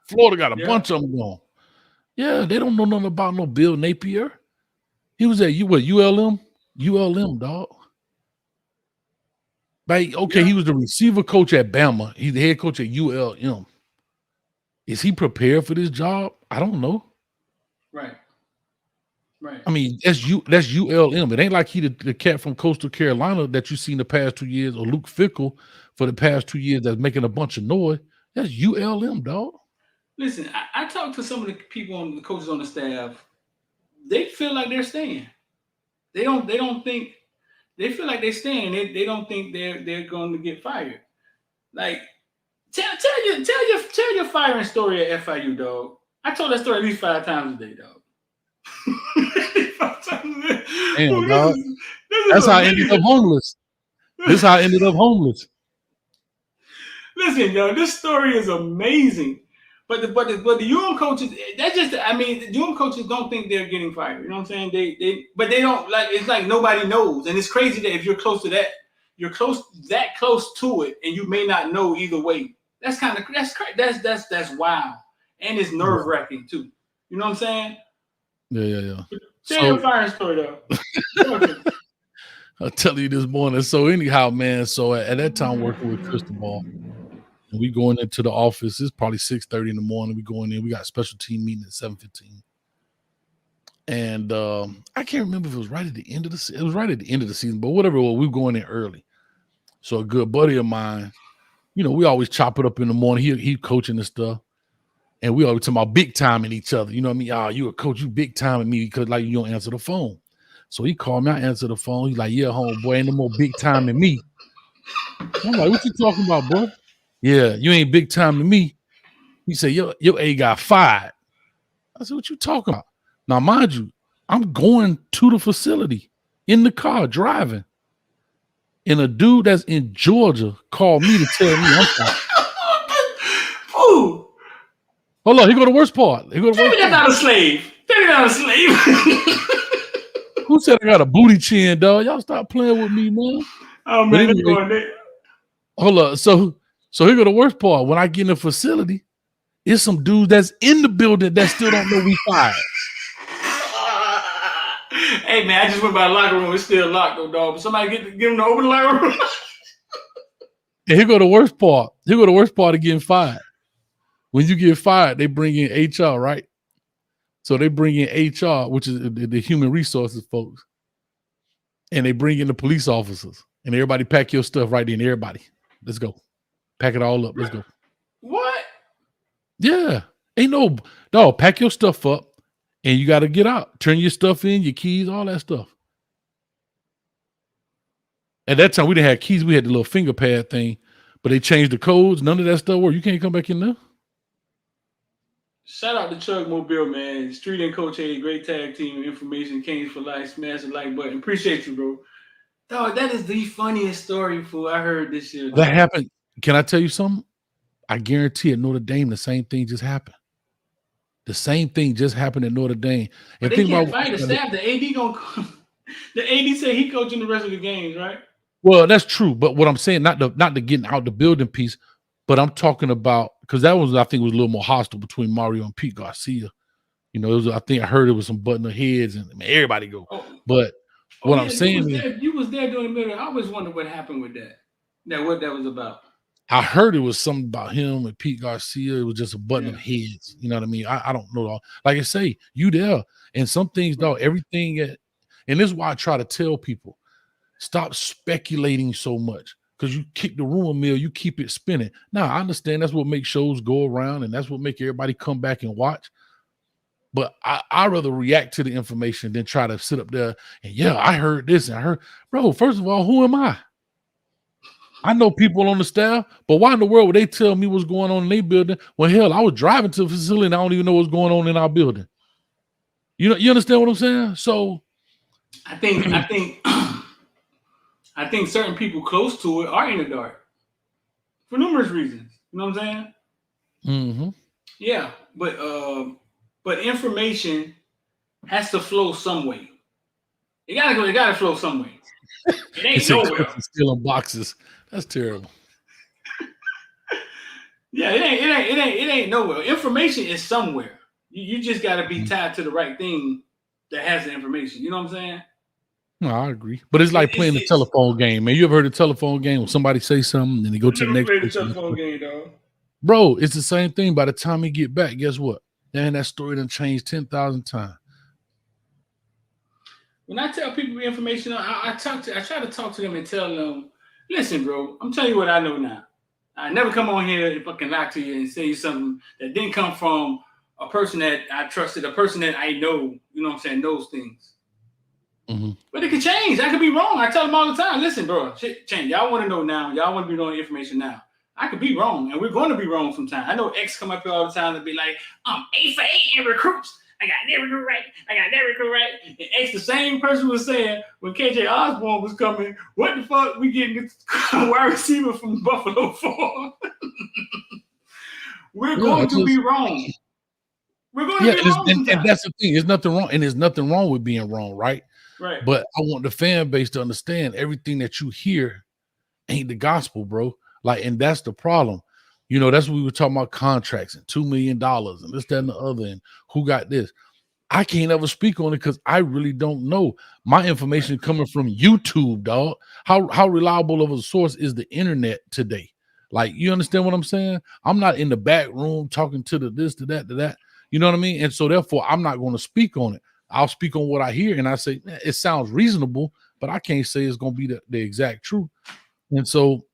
Florida got a bunch of them gone. Yeah, they don't know nothing about no Bill Napier. He was at ULM? ULM, dog. Like, okay, he was the receiver coach at Bama. He's the head coach at ULM. Is he prepared for this job? I don't know. Right. I mean, that's ULM. It ain't like he the cat from Coastal Carolina that you seen the past 2 years, or Luke Fickell for the past 2 years that's making a bunch of noise. That's ULM, dog. Listen, I talked to some of the people on the coaches on the staff. They feel like they're staying. They don't think. They feel like they're staying. They don't think they're going to get fired. Like, tell your firing story at FIU, dog. I told that story at least 5 times a day, dog. 5 times a day. Damn, dog. That's how I ended up homeless. This is how I ended up homeless. Listen, yo, this story is amazing. But the UM coaches, that just, I mean, the UM coaches don't think they're getting fired. You know what I'm saying? But they don't, like, it's like nobody knows. And it's crazy that if you're close to that, you're close to it, and you may not know either way. That's wild. And it's nerve wracking too. You know what I'm saying? Yeah. Tell your firing story though. I'll tell you this morning. So anyhow, man, so at that time working with Cristobal, and we going into the office. It's probably 6:30 in the morning. We going in. We got a special team meeting at 7:15. And I can't remember if it was right at the end of the season. It was right at the end of the season, but whatever it was, we were going in early. So a good buddy of mine, you know, we always chop it up in the morning. He coaching and stuff. And we always talking about big time in each other. You know what I mean? Oh, you a coach, you big time in me because like you don't answer the phone. So he called me, I answered the phone. He's like, yeah, homeboy, ain't no more big time in me. I'm like, what you talking about, bro? Yeah, you ain't big time to me. He said, your A got fired. I said, what you talking about? Now, mind you, I'm going to the facility in the car driving. And a dude that's in Georgia called me to tell me I'm fine. Ooh. Hold on, here go the worst part. Tell me that's not a slave. Tell me that's not a slave. Who said I got a booty chin, dog? Y'all stop playing with me, man. Oh, man, let me go in there. Hold up. So here go the worst part. When I get in the facility, it's some dudes that's in the building that still don't know we fired. Hey, man, I just went by the locker room. It's still locked, though, dog. But somebody get them to open the locker room. And here go the worst part. Here go the worst part of getting fired. When you get fired, they bring in HR, right? So they bring in HR, which is the human resources folks. And they bring in the police officers. And everybody pack your stuff right in. Everybody. Let's go. Pack it all up. Let's go. What? Yeah. Ain't no, dog, pack your stuff up and you got to get out. Turn your stuff in, your keys, all that stuff. At that time, we didn't have keys. We had the little finger pad thing, but they changed the codes. None of that stuff worked. You can't come back in there. Shout out to Chug Mobile, man. Street and Coach A, great tag team. Information, Kings for life. Smash the like button. Appreciate you, bro. Dog, that is the funniest story, fool, I heard this year. That happened. Can I tell you something? I guarantee at Notre Dame, the same thing just happened. The same thing just happened at Notre Dame. And they can't fight the staff. The AD the AD said he coaching the rest of the games, right? Well, that's true. But what I'm saying, not the getting out the building piece, but I'm talking about, because that was, I think, was a little more hostile between Mario and Pete Garcia. You know, it was, I think I heard it was some button of heads and everybody go. But what I'm saying is, you was there during the middle. I always wondered what happened with that. What that was about. I heard it was something about him and Pete Garcia. It was just a button of heads. You know what I mean? I don't know. Like I say, you there. And some things, though, everything. And this is why I try to tell people, stop speculating so much. Because you kick the rumor mill, you keep it spinning. Now, I understand that's what makes shows go around, and that's what make everybody come back and watch. But I rather react to the information than try to sit up there and, yeah, I heard this and I heard. Bro, first of all, who am I? I know people on the staff, but why in the world would they tell me what's going on in their building? Well, hell, I was driving to the facility and I don't even know what's going on in our building. You know, you understand what I'm saying? So I think certain people close to it are in the dark for numerous reasons. You know what I'm saying? Mm-hmm. Yeah, but information has to flow some way. It gotta flow some way. It ain't nowhere. Stealing boxes. That's terrible. Yeah, it ain't nowhere. Information is somewhere. You just gotta be tied to the right thing that has the information. You know what I'm saying? No, I agree. But it's like playing the telephone game, man. You ever heard of the telephone game when somebody say something and they go to the next played the telephone game, dog. Bro, it's the same thing. By the time we get back, guess what? Man, that story done changed 10,000 times. When I tell people the information, I try to talk to them and tell them, listen, bro, I'm telling you what I know now. I never come on here and fucking lie to you and say something that didn't come from a person that I trusted, a person that I know, you know what I'm saying, knows things. Mm-hmm. But it could change. I could be wrong. I tell them all the time, listen, bro, shit change. Y'all want to know now. Y'all want to be knowing information now. I could be wrong, and we're going to be wrong sometimes. I know X come up here all the time and be like, I'm 8 for 8 in recruits. I got that recruit right. I got that recruit right. And X, the same person was saying when KJ Osborne was coming, what the fuck we getting this wide receiver from Buffalo for? We're going to be wrong. We're going to be wrong sometimes. And that's the thing. There's nothing wrong, and there's nothing wrong with being wrong, right? Right. But I want the fan base to understand everything that you hear ain't the gospel, bro. Like, and that's the problem. You know, that's what we were talking about, contracts and $2 million and this, that, and the other, and who got this. I can't ever speak on it because I really don't know. My information coming from YouTube, dog. How reliable of a source is the internet today? Like, you understand what I'm saying? I'm not in the back room talking to the this, to that, to that. You know what I mean? And so therefore, I'm not going to speak on it. I'll speak on what I hear, and I say it sounds reasonable, but I can't say it's going to be the exact truth. And so,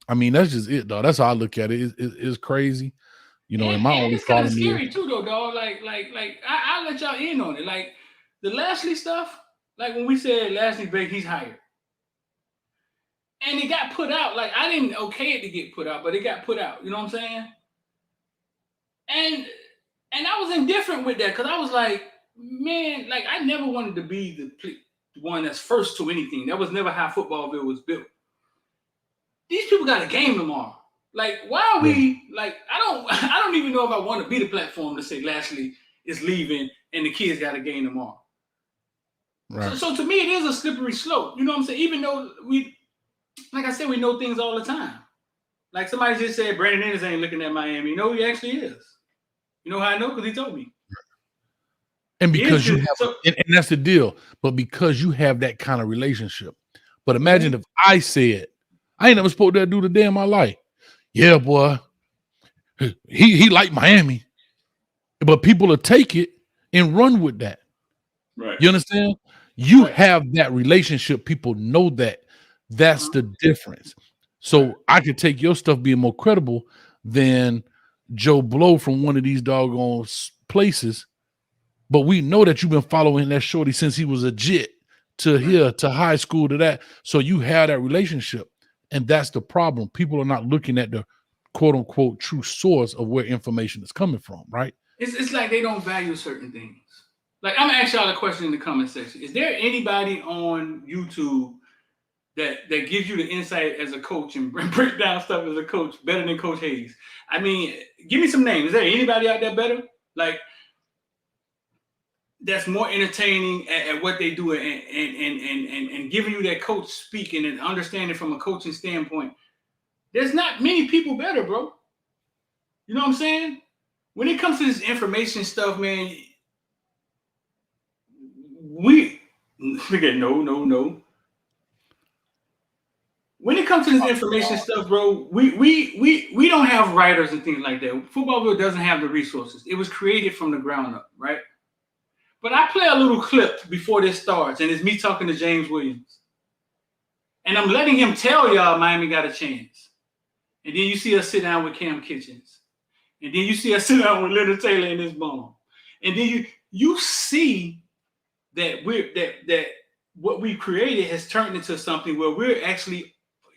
I mean, that's just it, dog. That's how I look at it. It's crazy. You know, and my only it's kind of problem scary too, though, dog. Like I'll let y'all in on it. Like the Lashley stuff, like when we said Lashley Bake, he's hired. And it got put out. Like, I didn't okay it to get put out, but it got put out. You know what I'm saying? And I was indifferent with that because I was like, man, like I never wanted to be the one that's first to anything. That was never how Footballville was built. These people got a game tomorrow. Like, why are we like? I don't even know if I want to be the platform to say Lashley is leaving and the kids got a game tomorrow. Right. So to me, it is a slippery slope. You know what I'm saying? Even though like I said, we know things all the time. Like somebody just said, Brandon Ennis ain't looking at Miami. No, he actually is. You know how I know? Because he told me. And because you have, and that's the deal. But because you have that kind of relationship. But imagine if I said, I ain't never spoke to that dude a day in my life. Yeah, boy. He liked Miami. But people will take it and run with that. Right. You understand? You have that relationship. People know that. That's the difference. So I could take your stuff being more credible than Joe Blow from one of these doggone places. But we know that you've been following that shorty since he was a jit to here, to high school, to that. So you have that relationship. And that's the problem. People are not looking at the quote unquote true source of where information is coming from, right? It's like they don't value certain things. Like, I'm gonna ask y'all a question in the comment section. Is there anybody on YouTube that gives you the insight as a coach and break down stuff as a coach better than Coach Hayes? I mean, give me some names. Is there anybody out there better? Like, that's more entertaining at what they do and giving you that coach speaking and understanding from a coaching standpoint. There's not many people better, bro. You know what I'm saying? When it comes to this information stuff, man, we forget no. When it comes to this information stuff, bro, we don't have writers and things like that. Footballville doesn't have the resources. It was created from the ground up, right? But I play a little clip before this starts, and it's me talking to James Williams. And I'm letting him tell y'all Miami got a chance. And then you see us sit down with Cam Kitchens. And then you see us sit down with Leonard Taylor and his mom. And then you see that that what we created has turned into something where we're actually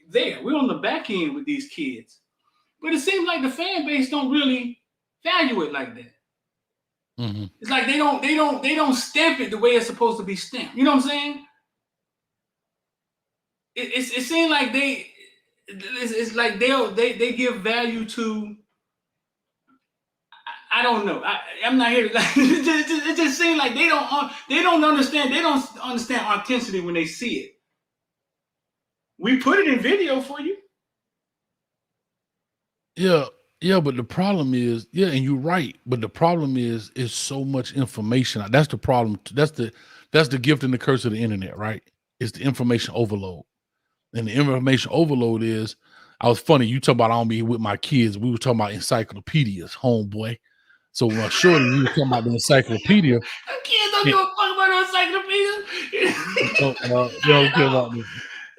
there. We're on the back end with these kids. But it seems like the fan base don't really value it like that. Mm-hmm. It's like they don't stamp it the way it's supposed to be stamped. You know what I'm saying? It seems like it's like they give value to. I don't know. I'm not here to. It just seems like they don't understand. They don't understand authenticity when they see it. We put it in video for you. Yeah, but the problem is, and you're right. But the problem is so much information. That's the problem. That's the gift and the curse of the internet, right? It's the information overload. And the information overload is, I was funny. You talk about I don't be with my kids. We were talking about encyclopedias, homeboy. So when shorty, we were talking about the encyclopedia. Kids don't give a fuck about the encyclopedia. You don't care about this.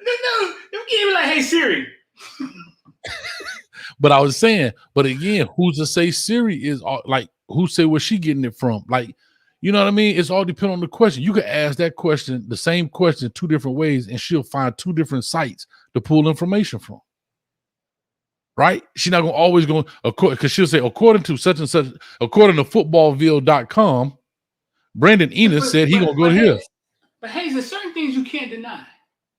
No, them kids be like, hey Siri. But I was saying, but again, who's to say Siri is like, who say where she getting it from? Like, you know what I mean? It's all depend on the question. You could ask that question, the same question, two different ways, and she'll find two different sites to pull information from. Right? She's not gonna always go because she'll say, according to such and such, according to footballville.com, Brandon Enos said he gonna go to here. But Hayes, there's certain things you can't deny.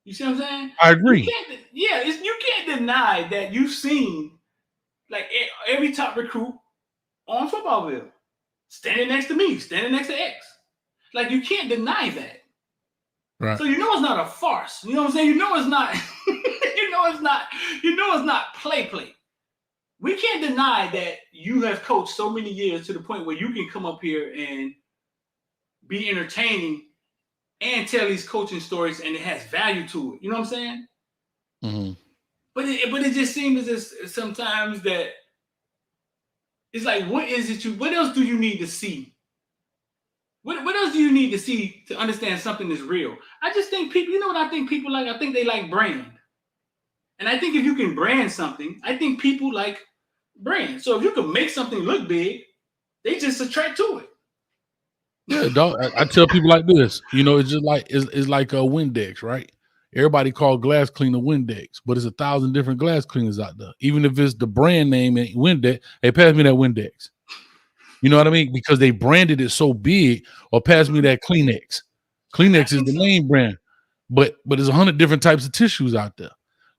You see what I'm saying? I agree. You can't deny that you've seen like every top recruit on Footballville standing next to me, standing next to X. Like you can't deny that. Right. So you know it's not a farce. You know what I'm saying? You know it's not. You know it's not play. We can't deny that you have coached so many years to the point where you can come up here and be entertaining and tell these coaching stories, and it has value to it. You know what I'm saying? Mm-hmm. But it just seems as sometimes that it's like, what else do you need to see? What else do you need to see to understand something is real? I just think people, you know what I think people like? I think they like brand. And I think if you can brand something, I think people like brand. So if you can make something look big, they just attract to it. Yeah, dog. I tell people like this, you know, it's just like it's like a Windex, right? Everybody call glass cleaner Windex, but it's 1,000 different glass cleaners out there. Even if it's the brand name and Windex, hey, pass me that Windex. You know what I mean? Because they branded it so big, or pass me that Kleenex. Kleenex is the name brand, but there's 100 different types of tissues out there.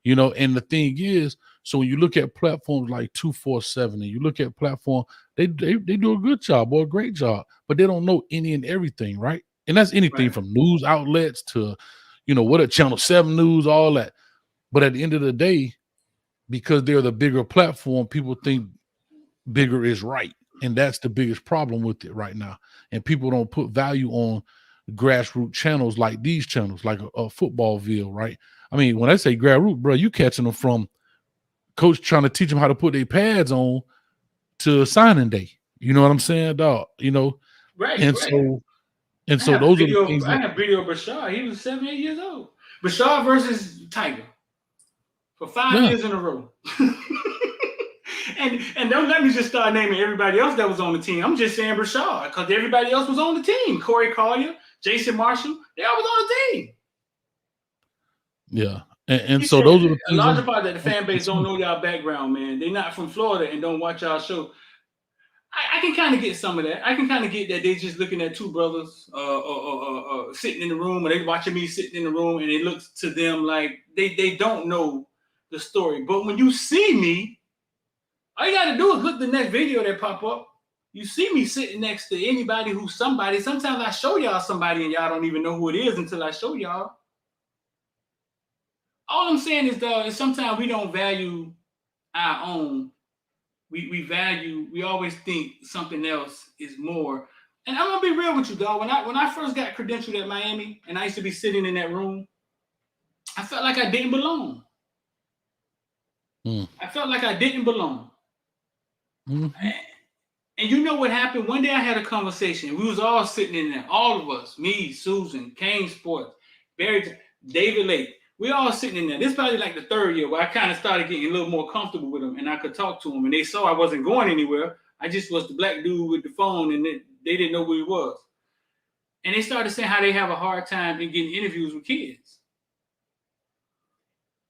You know, and the thing is, so when you look at platforms like 247 and you look at platform, they do a good job or a great job, but they don't know any and everything, right? And that's anything from news outlets to, you know, what a Channel 7 News, all that. But at the end of the day, because they're the bigger platform, people think bigger is right. And that's the biggest problem with it right now. And people don't put value on grassroots channels like these channels, like a Footballville, right? I mean, when I say grassroots, bro, you catching them from coach trying to teach them how to put their pads on to signing day. You know what I'm saying, dog? You know, Right. So those are the things. I have video of Bashar. He was 7, 8 years old. Bashar versus Tiger for 5 years in a row. And don't let me just start naming everybody else that was on the team. I'm just saying Bashar because everybody else was on the team. Corey Collier, Jason Marshall, they all was on the team. Yeah. And so those are the things. A larger part that the fan base don't know y'all background, man. They're not from Florida and don't watch y'all show. I can kind of get some of that. I can kind of get that they just looking at two brothers sitting in the room, or they watching me sitting in the room, and it looks to them like they don't know the story. But when you see me, all you got to do is look at the next video that pop up. You see me sitting next to anybody who's somebody. Sometimes I show y'all somebody and y'all don't even know who it is until I show y'all. All I'm saying is, dog, is sometimes we don't value our own. We always think something else is more. And I'm gonna be real with you, dog. When I first got credentialed at Miami and I used to be sitting in that room, I felt like I didn't belong. I felt like I didn't belong. Mm-hmm. And you know what happened? One day I had a conversation. We was all sitting in there, all of us, me, Susan, Kane Sports, Barry, David Lake. We all sitting in there. This is probably like the third year where I kind of started getting a little more comfortable with them and I could talk to them. And they saw I wasn't going anywhere. I just was the black dude with the phone and they didn't know who he was. And they started saying how they have a hard time in getting interviews with kids.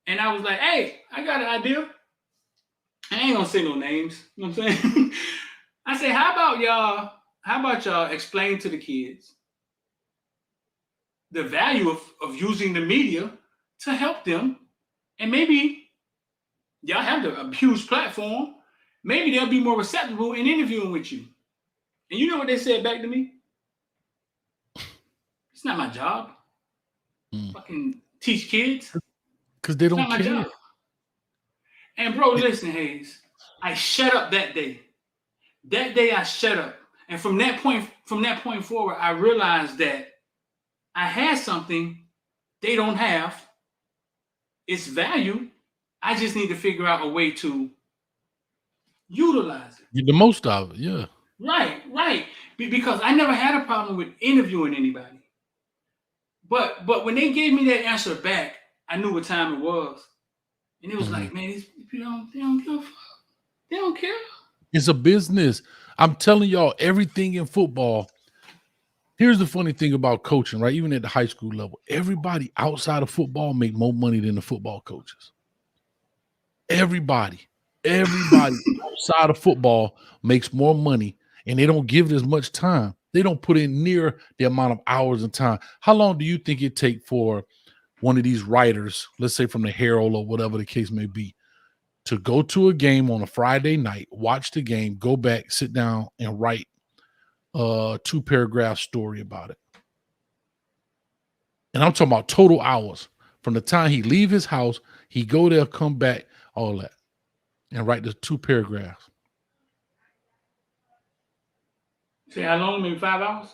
And I was like, hey, I got an idea. I ain't gonna say no names. You know what I'm saying? I said, how about y'all explain to the kids the value of using the media to help them, and maybe y'all have a huge platform. Maybe they'll be more receptive in interviewing with you. And you know what they said back to me? It's not my job. Fucking teach kids. Because they don't care. It's not my job. And bro, listen, Hayes. I shut up that day. That day I shut up. And from that point forward, I realized that I had something they don't have. It's value. I just need to figure out a way to utilize it. Get the most out of it, yeah. Right. Because I never had a problem with interviewing anybody. But when they gave me that answer back, I knew what time it was. And it was like, man, these people they don't give a fuck. They don't care. It's a business. I'm telling y'all, everything in football. Here's the funny thing about coaching, right? Even at the high school level, everybody outside of football make more money than the football coaches. Everybody outside of football makes more money, and they don't give it as much time. They don't put in near the amount of hours and time. How long do you think it take for one of these writers, let's say from the Herald or whatever the case may be, to go to a game on a Friday night, watch the game, go back, sit down, and write a 2-paragraph story about it? And I'm talking about total hours. From the time he leave his house, he go there, come back, all that, and write the 2 paragraphs. Say how long? Maybe 5 hours?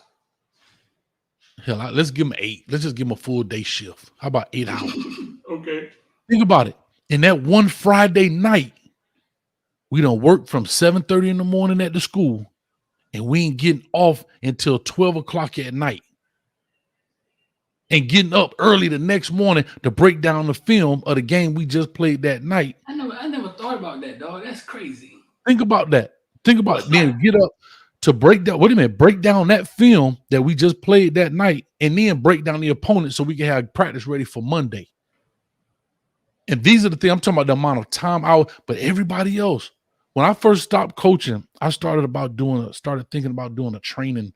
Hell, let's give him 8. Let's just give him a full day shift. How about 8 hours? Okay. Think about it. In that one Friday night, we don't work from 7:30 in the morning at the school, and we ain't getting off until 12 o'clock at night. And getting up early the next morning to break down the film of the game we just played that night. I never thought about that, dog. That's crazy. Think about that. Think about it. Then get up to break down. What do you mean? Break down that film that we just played that night, and then break down the opponent so we can have practice ready for Monday. And these are the things I'm talking about, the amount of time out. But everybody else, when I first stopped coaching, I started thinking about doing a training,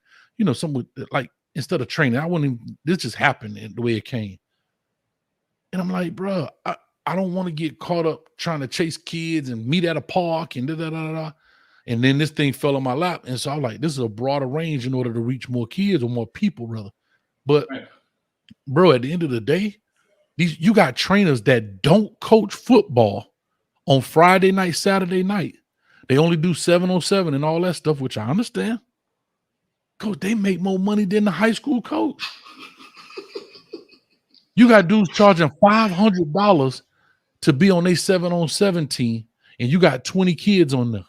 something like, instead of training, I wouldn't even, this just happened the way it came. And I'm like, bro, I don't want to get caught up trying to chase kids and meet at a park and da-da-da-da. And then this thing fell on my lap. And so I'm like, this is a broader range in order to reach more kids or more people, rather. But, bro, at the end of the day, you got trainers that don't coach football on Friday night, Saturday night. They only do 7-on-7 and all that stuff, which I understand. Coach, they make more money than the high school coach. You got dudes charging $500 to be on a 7-on-7 team, and you got 20 kids on there.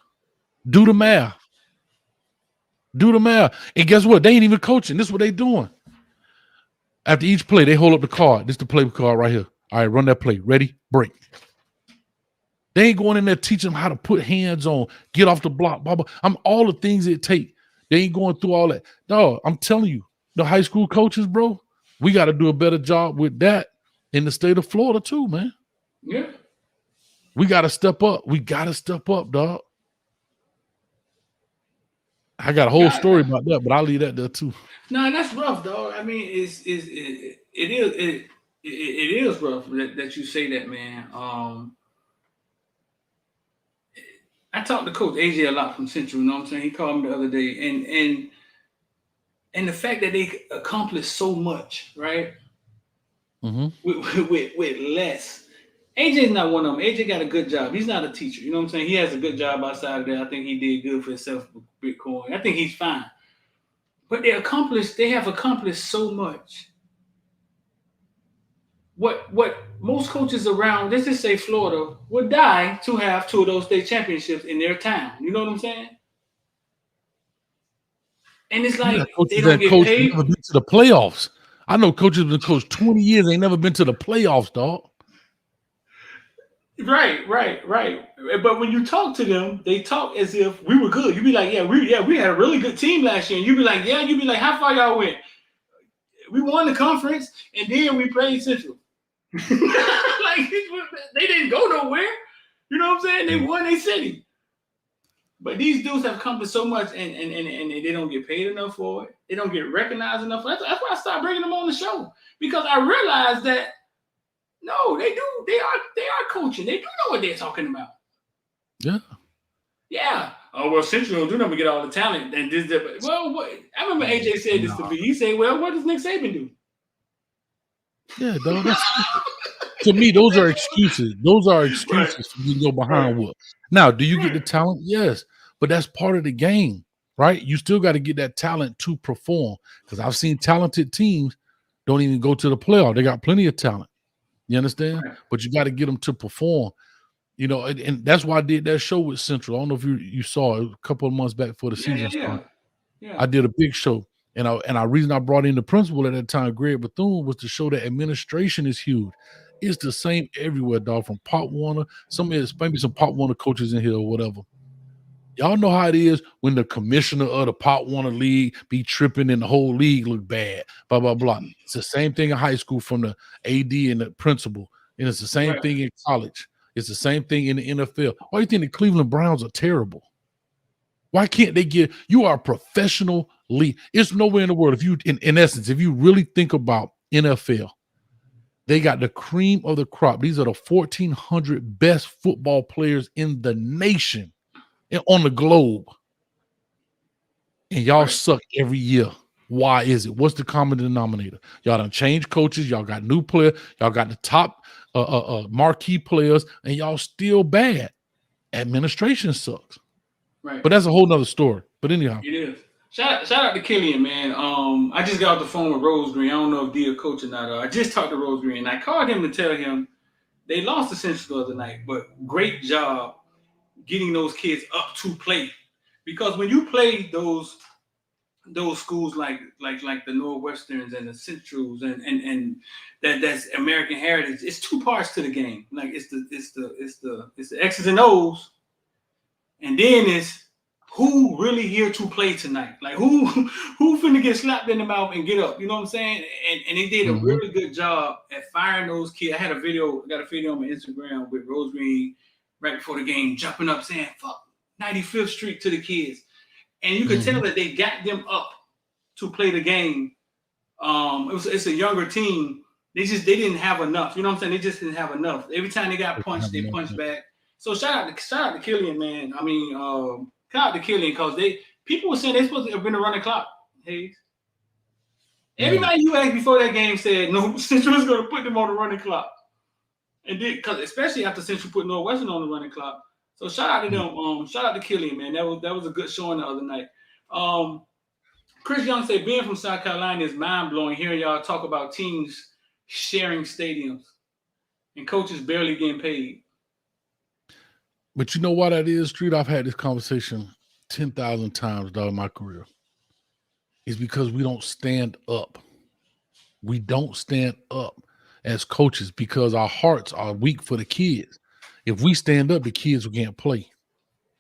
Do the math. And guess what? They ain't even coaching. This is what they doing. After each play, they hold up the card. This is the play card right here. All right, run that play. Ready? Break. They ain't going in there teaching them how to put hands on, get off the block, blah, blah. All the things it take. They ain't going through all that. No, I'm telling you, the high school coaches, bro, we got to do a better job with that in the state of Florida too, man. Yeah. We got to step up. Dog. I got a whole story about that, but I'll leave that there too. No, that's rough, dog. I mean, it is rough that you say that, man. I talked to Coach AJ a lot from Central. You know what I'm saying? He called me the other day, and the fact that they accomplished so much, right? With less. AJ's not one of them. AJ got a good job. He's not a teacher. You know what I'm saying? He has a good job outside of that. I think he did good for himself with Bitcoin. I think he's fine. But they have accomplished so much. What most coaches around, let's just say Florida, would die to have 2 of those state championships in their town. You know what I'm saying? And it's like they don't get paid. Never been to the playoffs. I know coaches have been coached 20 years. They ain't never been to the playoffs, dog. Right. But when you talk to them, they talk as if we were good. You be like, we had a really good team last year. And you be like, how far y'all went? We won the conference, and then we played Central. Like they didn't go nowhere. You know what I'm saying? They won a city. But these dudes have accomplished so much, and they don't get paid enough for it. They don't get recognized enough. That's why I started bringing them on the show, because I realized that no, they do. They are coaching. They do know what they're talking about. Yeah. Oh well, Central don't do nothing to get all the talent. And this, I remember AJ said this to me. He said, "Well, what does Nick Saban do?" Yeah, dog. To me, those are excuses. Those are excuses for you to go behind what. Now, do you get the talent? Yes, but that's part of the game, right? You still got to get that talent to perform. Because I've seen talented teams don't even go to the playoff. They got plenty of talent. You understand? Right. But you got to get them to perform. You know, and that's why I did that show with Central. I don't know if you saw it a couple of months back before the season started. Yeah. I did a big show. And the reason I brought in the principal at that time, Greg Bethune, was to show that administration is huge. It's the same everywhere, dog, from Pop Warner. Maybe some Pop Warner coaches in here or whatever. Y'all know how it is when the commissioner of the Pop Warner League be tripping and the whole league look bad, blah, blah, blah. It's the same thing in high school from the AD and the principal. And it's the same thing in college. It's the same thing in the NFL. Why do you think the Cleveland Browns are terrible? Why can't they get, you are a professional league. It's nowhere in the world. If you, in essence, if you really think about NFL, they got the cream of the crop. These are the 1,400 best football players in the nation and on the globe. And y'all suck every year. Why is it? What's the common denominator? Y'all done changed coaches. Y'all got new players. Y'all got the top marquee players, and y'all still bad. Administration sucks. Right. But that's a whole nother story. But anyhow. It is. Shout out to Killian, man. I just got off the phone with Rose Green. I don't know if D a coach or not. I just talked to Rose Green. I called him to tell him they lost to Central the other night, but great job getting those kids up to play. Because when you play those schools like the Northwesterns and the Centrals and that's American Heritage, it's two parts to the game. Like it's the X's and O's, and then it's who really here to play tonight? Like who finna get slapped in the mouth and get up? You know what I'm saying? And they did a really good job at firing those kids. I got a video on my Instagram with Rose Green right before the game, jumping up saying "fuck 95th Street" to the kids, and you could tell that they got them up to play the game. It's a younger team. They didn't have enough. You know what I'm saying? They just didn't have enough. Every time they got punched, they punched back. So shout out to Killian, man. I mean, shout out to Killian because people were saying they're supposed to have been a running clock. Hayes. Everybody you asked before that game said no, Central was going to put them on the running clock, and because especially after Central put Northwestern on the running clock. So shout out to them. Shout out to Killian, man. That was a good showing the other night. Chris Young said being from South Carolina is mind blowing. Hearing y'all talk about teams sharing stadiums and coaches barely getting paid. But you know why that is, Street? I've had this conversation 10,000 times in my career. It's because we don't stand up. We don't stand up as coaches because our hearts are weak for the kids. If we stand up, the kids can't play.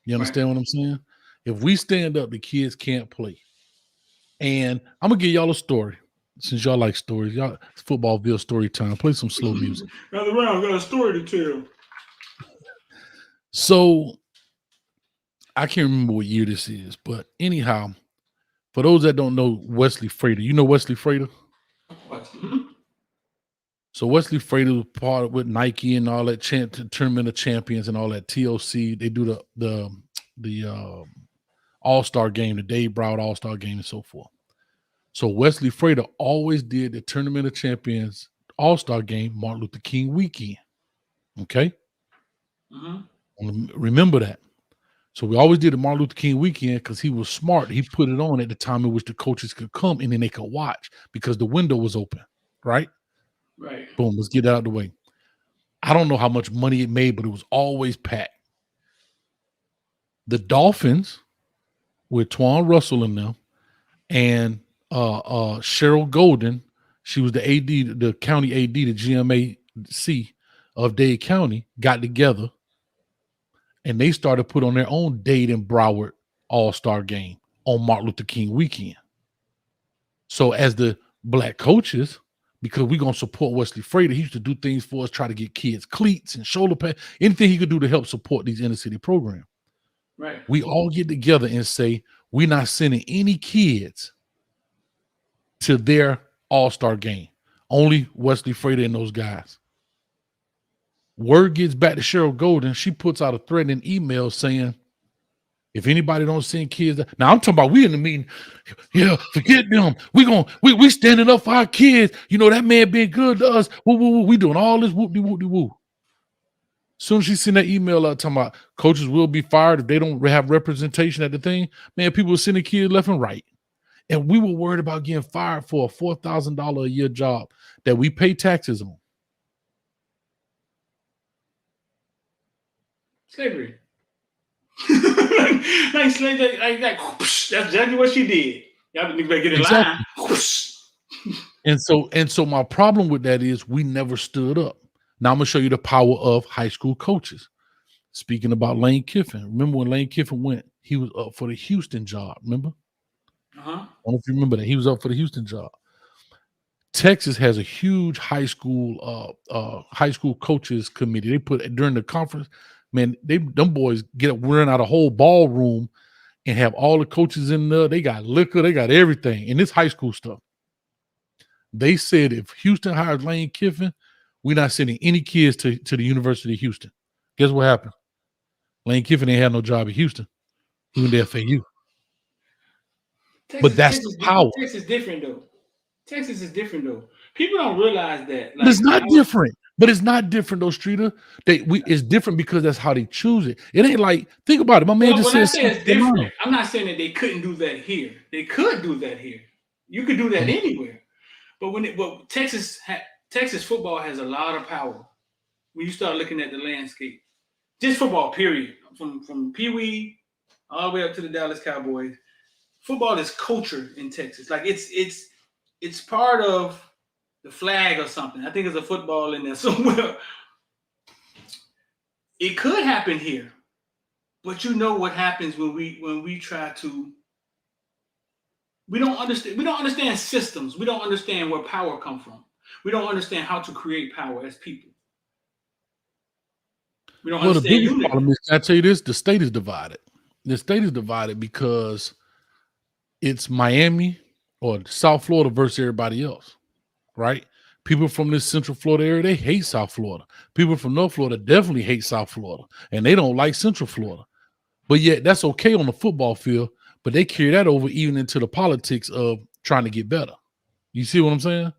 You understand what I'm saying? If we stand up, the kids can't play. And I'm going to give y'all a story. Since y'all like stories, y'all, it's Footballville story time. Play some slow music. Gather around, got a story to tell. So I can't remember what year this is, but anyhow, for those that don't know Wesley Frater, you know Wesley Frater? What? So Wesley Frater was part with Nike and all that tournament of champions and all that TOC. They do the All-Star game, the Dave Broward All-Star game and so forth. So Wesley Frater always did the tournament of champions All-Star game Martin Luther King weekend. Okay? Remember that. So we always did the Martin Luther King weekend because he was smart. He put it on at the time in which the coaches could come and then they could watch because the window was open, right? Right. Boom, let's get that out of the way. I don't know how much money it made, but it was always packed. The Dolphins with Twan Russell in them and Cheryl Golden, she was the AD, the county AD, the GMAC of Dade County, got together and they started put on their own Dade and Broward All-Star game on Martin Luther King weekend. So as the black coaches, because we're going to support Wesley Frater, he used to do things for us, try to get kids cleats and shoulder pads, anything he could do to help support these inner city programs. Right. We all get together and say, we're not sending any kids to their All-Star game. Only Wesley Frater and those guys. Word gets back to Cheryl Golden. She puts out a threatening email saying, if anybody don't send kids, now I'm talking about we in the meeting. Yeah, forget them. We standing up for our kids. You know, that man being good to us. We doing all this whoop-de-whoop-de-woo. Soon as she sent that email out talking about coaches will be fired if they don't have representation at the thing, man, people were sending kids left and right. And we were worried about getting fired for a $4,000 a year job that we pay taxes on. Slavery. like slavery, like that. That's exactly what she did. Y'all better get in line. And so my problem with that is we never stood up. Now I'm gonna show you the power of high school coaches. Speaking about Lane Kiffin, remember when Lane Kiffin went? He was up for the Houston job. Remember? I don't know if you remember that. He was up for the Houston job. Texas has a huge high school coaches committee. They put during the conference, man, them boys get up, run out a whole ballroom and have all the coaches in there. They got liquor, they got everything, and this high school stuff. They said if Houston hires Lane Kiffin, we're not sending any kids to the University of Houston. Guess what happened? Lane Kiffin ain't had no job at Houston. He went to FAU. But that's the power. Texas is different though. Texas is different though. People don't realize that. But it's not different. But it's not different though, Streeter. It's different because that's how they choose it. It ain't like, think about it. My man just said it's different. I'm not saying that they couldn't do that here. They could do that here. You could do that anywhere. But Texas football has a lot of power when you start looking at the landscape. Just football, period. From Pee Wee all the way up to the Dallas Cowboys. Football is culture in Texas. Like it's part of the flag or something. I think there's a football in there somewhere. It could happen here, but you know what happens when we try to. We don't understand systems. We don't understand where power comes from. We don't understand how to create power as people. We don't understand the biggest problem is, I tell you this, the state is divided. The state is divided because it's Miami or South Florida versus everybody else, right? People from this Central Florida area, they hate South Florida. People from North Florida definitely hate South Florida, and they don't like Central Florida. But yet that's okay on the football field, but they carry that over even into the politics of trying to get better. You see what I'm saying?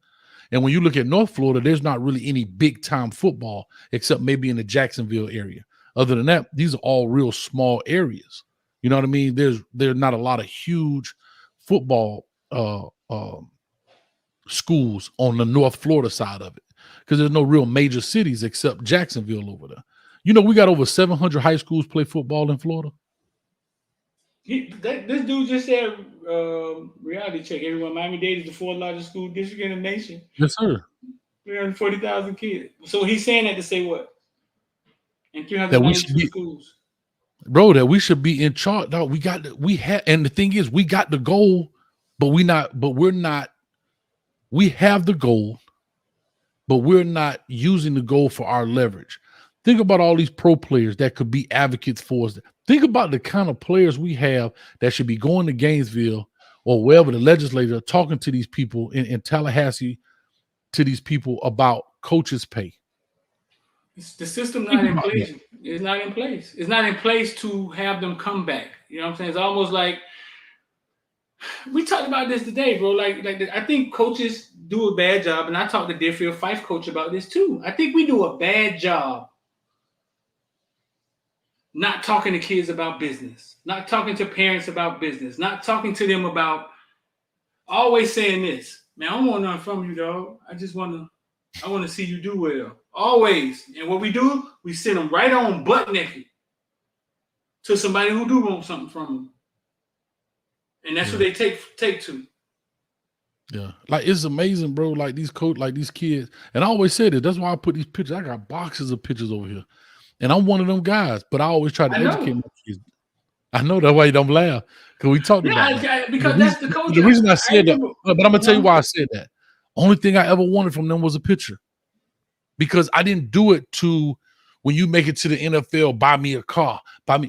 And when you look at North Florida, there's not really any big-time football except maybe in the Jacksonville area. Other than that, these are all real small areas. You know what I mean? There's not a lot of huge football schools on the North Florida side of it because there's no real major cities except Jacksonville over there. You know, we got over 700 high schools play football in Florida. This dude just said, reality check, everyone, Miami-Dade is the fourth largest school district in the nation. Yes, sir. 340,000 kids. So he's saying that to say what? And 392 schools. Bro, that we should be in charge. No, and the thing is, we got the goal, but we have the goal, but we're not using the goal for our leverage. Think about all these pro players that could be advocates for us. Think about the kind of players we have that should be going to Gainesville or wherever the legislature talking to these people in Tallahassee, to these people about coaches' pay. The system not in place. It's not in place. It's not in place to have them come back. You know what I'm saying? It's almost like we talked about this today, bro. Like I think coaches do a bad job, and I talked to Deerfield Fife coach about this too. I think we do a bad job not talking to kids about business, not talking to parents about business, not talking to them about always saying this. Man, I don't want nothing from you, dog. I want to see you do well. Always. And what we do, we send them right on butt naked to somebody who do want something from them. And that's what they take to. Yeah. Like, it's amazing, bro. Like these kids. And I always say that. That's why I put these pictures. I got boxes of pictures over here. And I'm one of them guys, but I always try to educate my kids. I know that's why you don't laugh. Because we talked about it. Because that's the culture. The reason I said that, but I'm going to tell you why I said that. Only thing I ever wanted from them was a picture. Because I didn't do it to, when you make it to the NFL, buy me a car.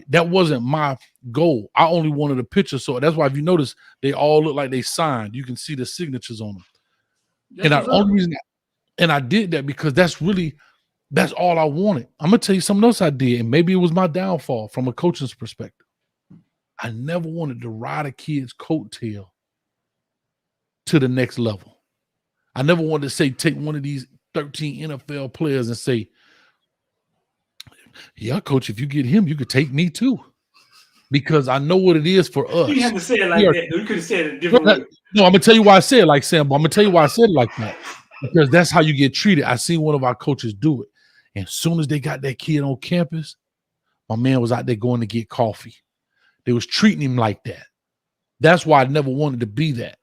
That wasn't my goal. I only wanted a picture. So that's why if you notice, they all look like they signed. You can see the signatures on them. And I did that because that's all I wanted. I'm going to tell you something else I did, and maybe it was my downfall from a coaching's perspective. I never wanted to ride a kid's coattail to the next level. I never wanted to take one of these 13 NFL players and say, yeah, coach, if you get him, you could take me too. Because I know what it is for us. You have to say it like that. You could have said it a different way. No, I'm going to tell you why I said it like Sam, but I'm going to tell you why I said it like that. Because that's how you get treated. I seen one of our coaches do it. And as soon as they got that kid on campus, my man was out there going to get coffee. They was treating him like that. That's why I never wanted to be that.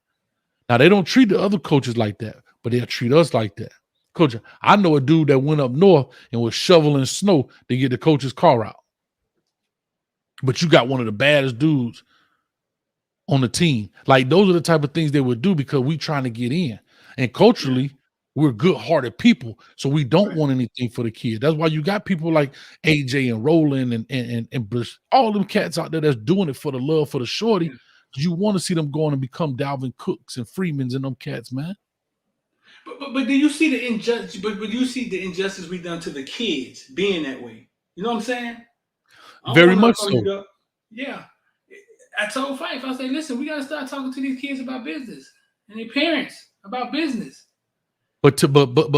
Now, they don't treat the other coaches like that, but they'll treat us like that. Coach, I know a dude that went up north and was shoveling snow to get the coach's car out. But you got one of the baddest dudes on the team. Like, those are the type of things they would do because we trying to get in. And culturally, We're good-hearted people, so we don't want anything for the kid. That's why you got people like AJ and Roland and Bruce, all them cats out there that's doing it for the love for the shorty. You want to see them going and become Dalvin Cooks and Freemans and them cats, man. But do you see the injustice? But you see the injustice we done to the kids being that way. You know what I'm saying? Very much so. Yeah. I told Fife, I said, listen, we gotta start talking to these kids about business and their parents about business. But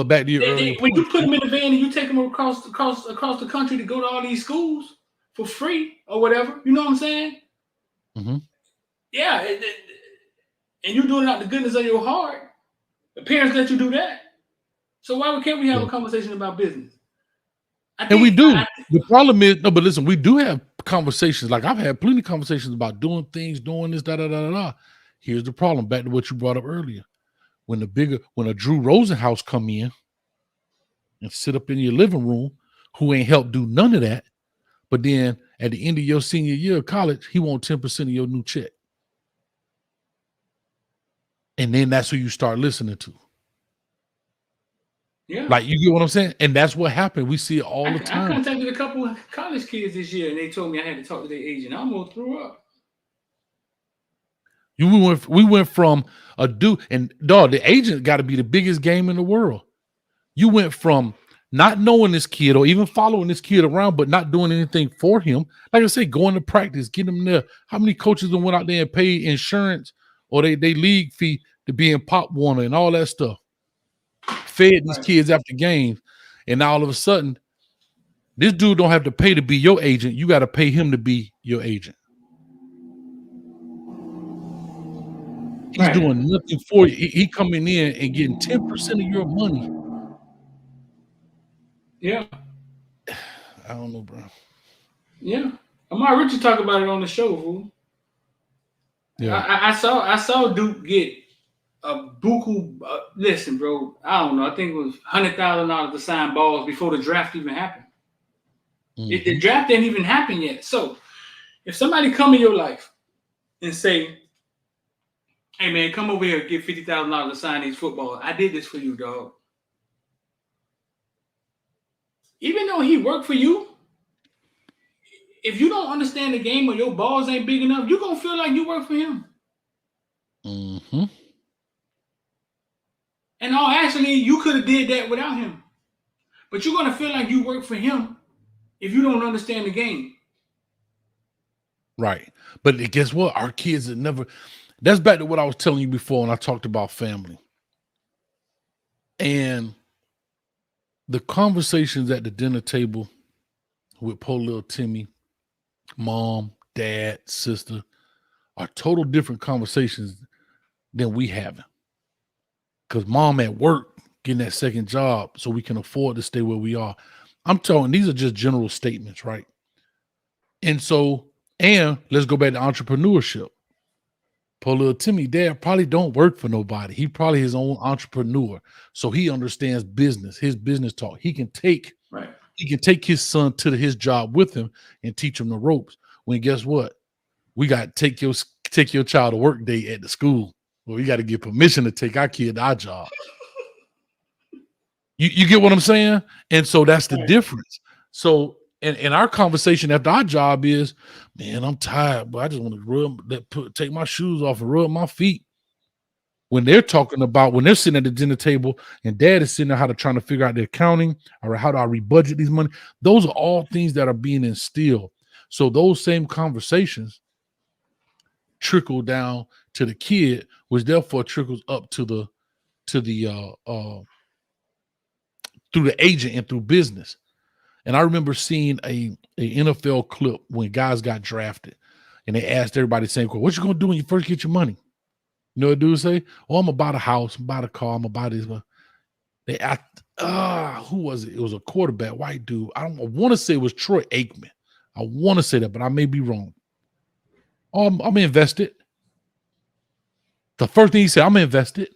back to your earlier when point, you put them in the van and you take them across the country to go to all these schools for free or whatever, you know what I'm saying? Mm-hmm. Yeah, and you're doing it out the goodness of your heart. The parents let you do that. So why can't we have a conversation about business? And we do. The problem is, no, but listen, we do have conversations. Like I've had plenty of conversations about doing things, doing this, da. Here's the problem. Back to what you brought up earlier. When a Drew Rosenhaus come in and sit up in your living room, who ain't helped do none of that, but then at the end of your senior year of college, he want 10% of your new check. And then that's who you start listening to. Yeah. Like, you get what I'm saying? And that's what happened. We see it all the time. I contacted a couple of college kids this year, and they told me I had to talk to their agent. I almost threw up. We went from a dude, and dog, the agent got to be the biggest game in the world. You went from not knowing this kid or even following this kid around, but not doing anything for him. Like I say, going to practice, getting him there. How many coaches went out there and paid insurance or they league fee to be in Pop Warner and all that stuff? Fed these kids after games, and now all of a sudden, this dude don't have to pay to be your agent. You got to pay him to be your agent. He's doing nothing for you. He coming in and getting 10% of your money. Yeah. I don't know, bro. Yeah. Amari Richard talk about it on the show, fool. Yeah. I saw Duke get a buku. Listen, bro. I don't know. I think it was $100,000 to sign balls before the draft even happened. Mm-hmm. The draft didn't even happen yet. So, if somebody come in your life and say, "Hey, man, come over here and get $50,000 to sign these footballs. I did this for you, dog." Even though he worked for you, if you don't understand the game or your balls ain't big enough, you're going to feel like you work for him. Mm-hmm. And actually, you could have did that without him. But you're going to feel like you work for him if you don't understand the game. Right. But guess what? Our kids are never... That's back to what I was telling you before when I talked about family. And the conversations at the dinner table with poor little Timmy, mom, dad, sister, are total different conversations than we having. Because mom at work getting that second job so we can afford to stay where we are. I'm talking, these are just general statements, right? And so, and let's go back to entrepreneurship. Poor little Timmy, dad probably don't work for nobody. He probably his own entrepreneur. So he understands business, his business talk. He can take his son to his job with him and teach him the ropes. When guess what? We got to take your child to work day at the school. Well, we got to get permission to take our kid to our job. You get what I'm saying? And so that's the difference. So and our conversation after our job is, man, I'm tired, but I just want to take my shoes off and rub my feet. When they're talking about, when they're sitting at the dinner table and dad is sitting there trying to figure out the accounting or how do I rebudget these money, those are all things that are being instilled. So those same conversations trickle down to the kid, which therefore trickles up to the through the agent and through business. And I remember seeing a NFL clip when guys got drafted and they asked everybody the same question, what you going to do when you first get your money? You know what dudes say? Oh, I'm going to buy a house, I'm going to buy a car, I'm going to buy this. They asked, who was it? It was a quarterback, white dude. I want to say it was Troy Aikman. I want to say that, but I may be wrong. Oh, I'm invested. The first thing he said, I'm invested.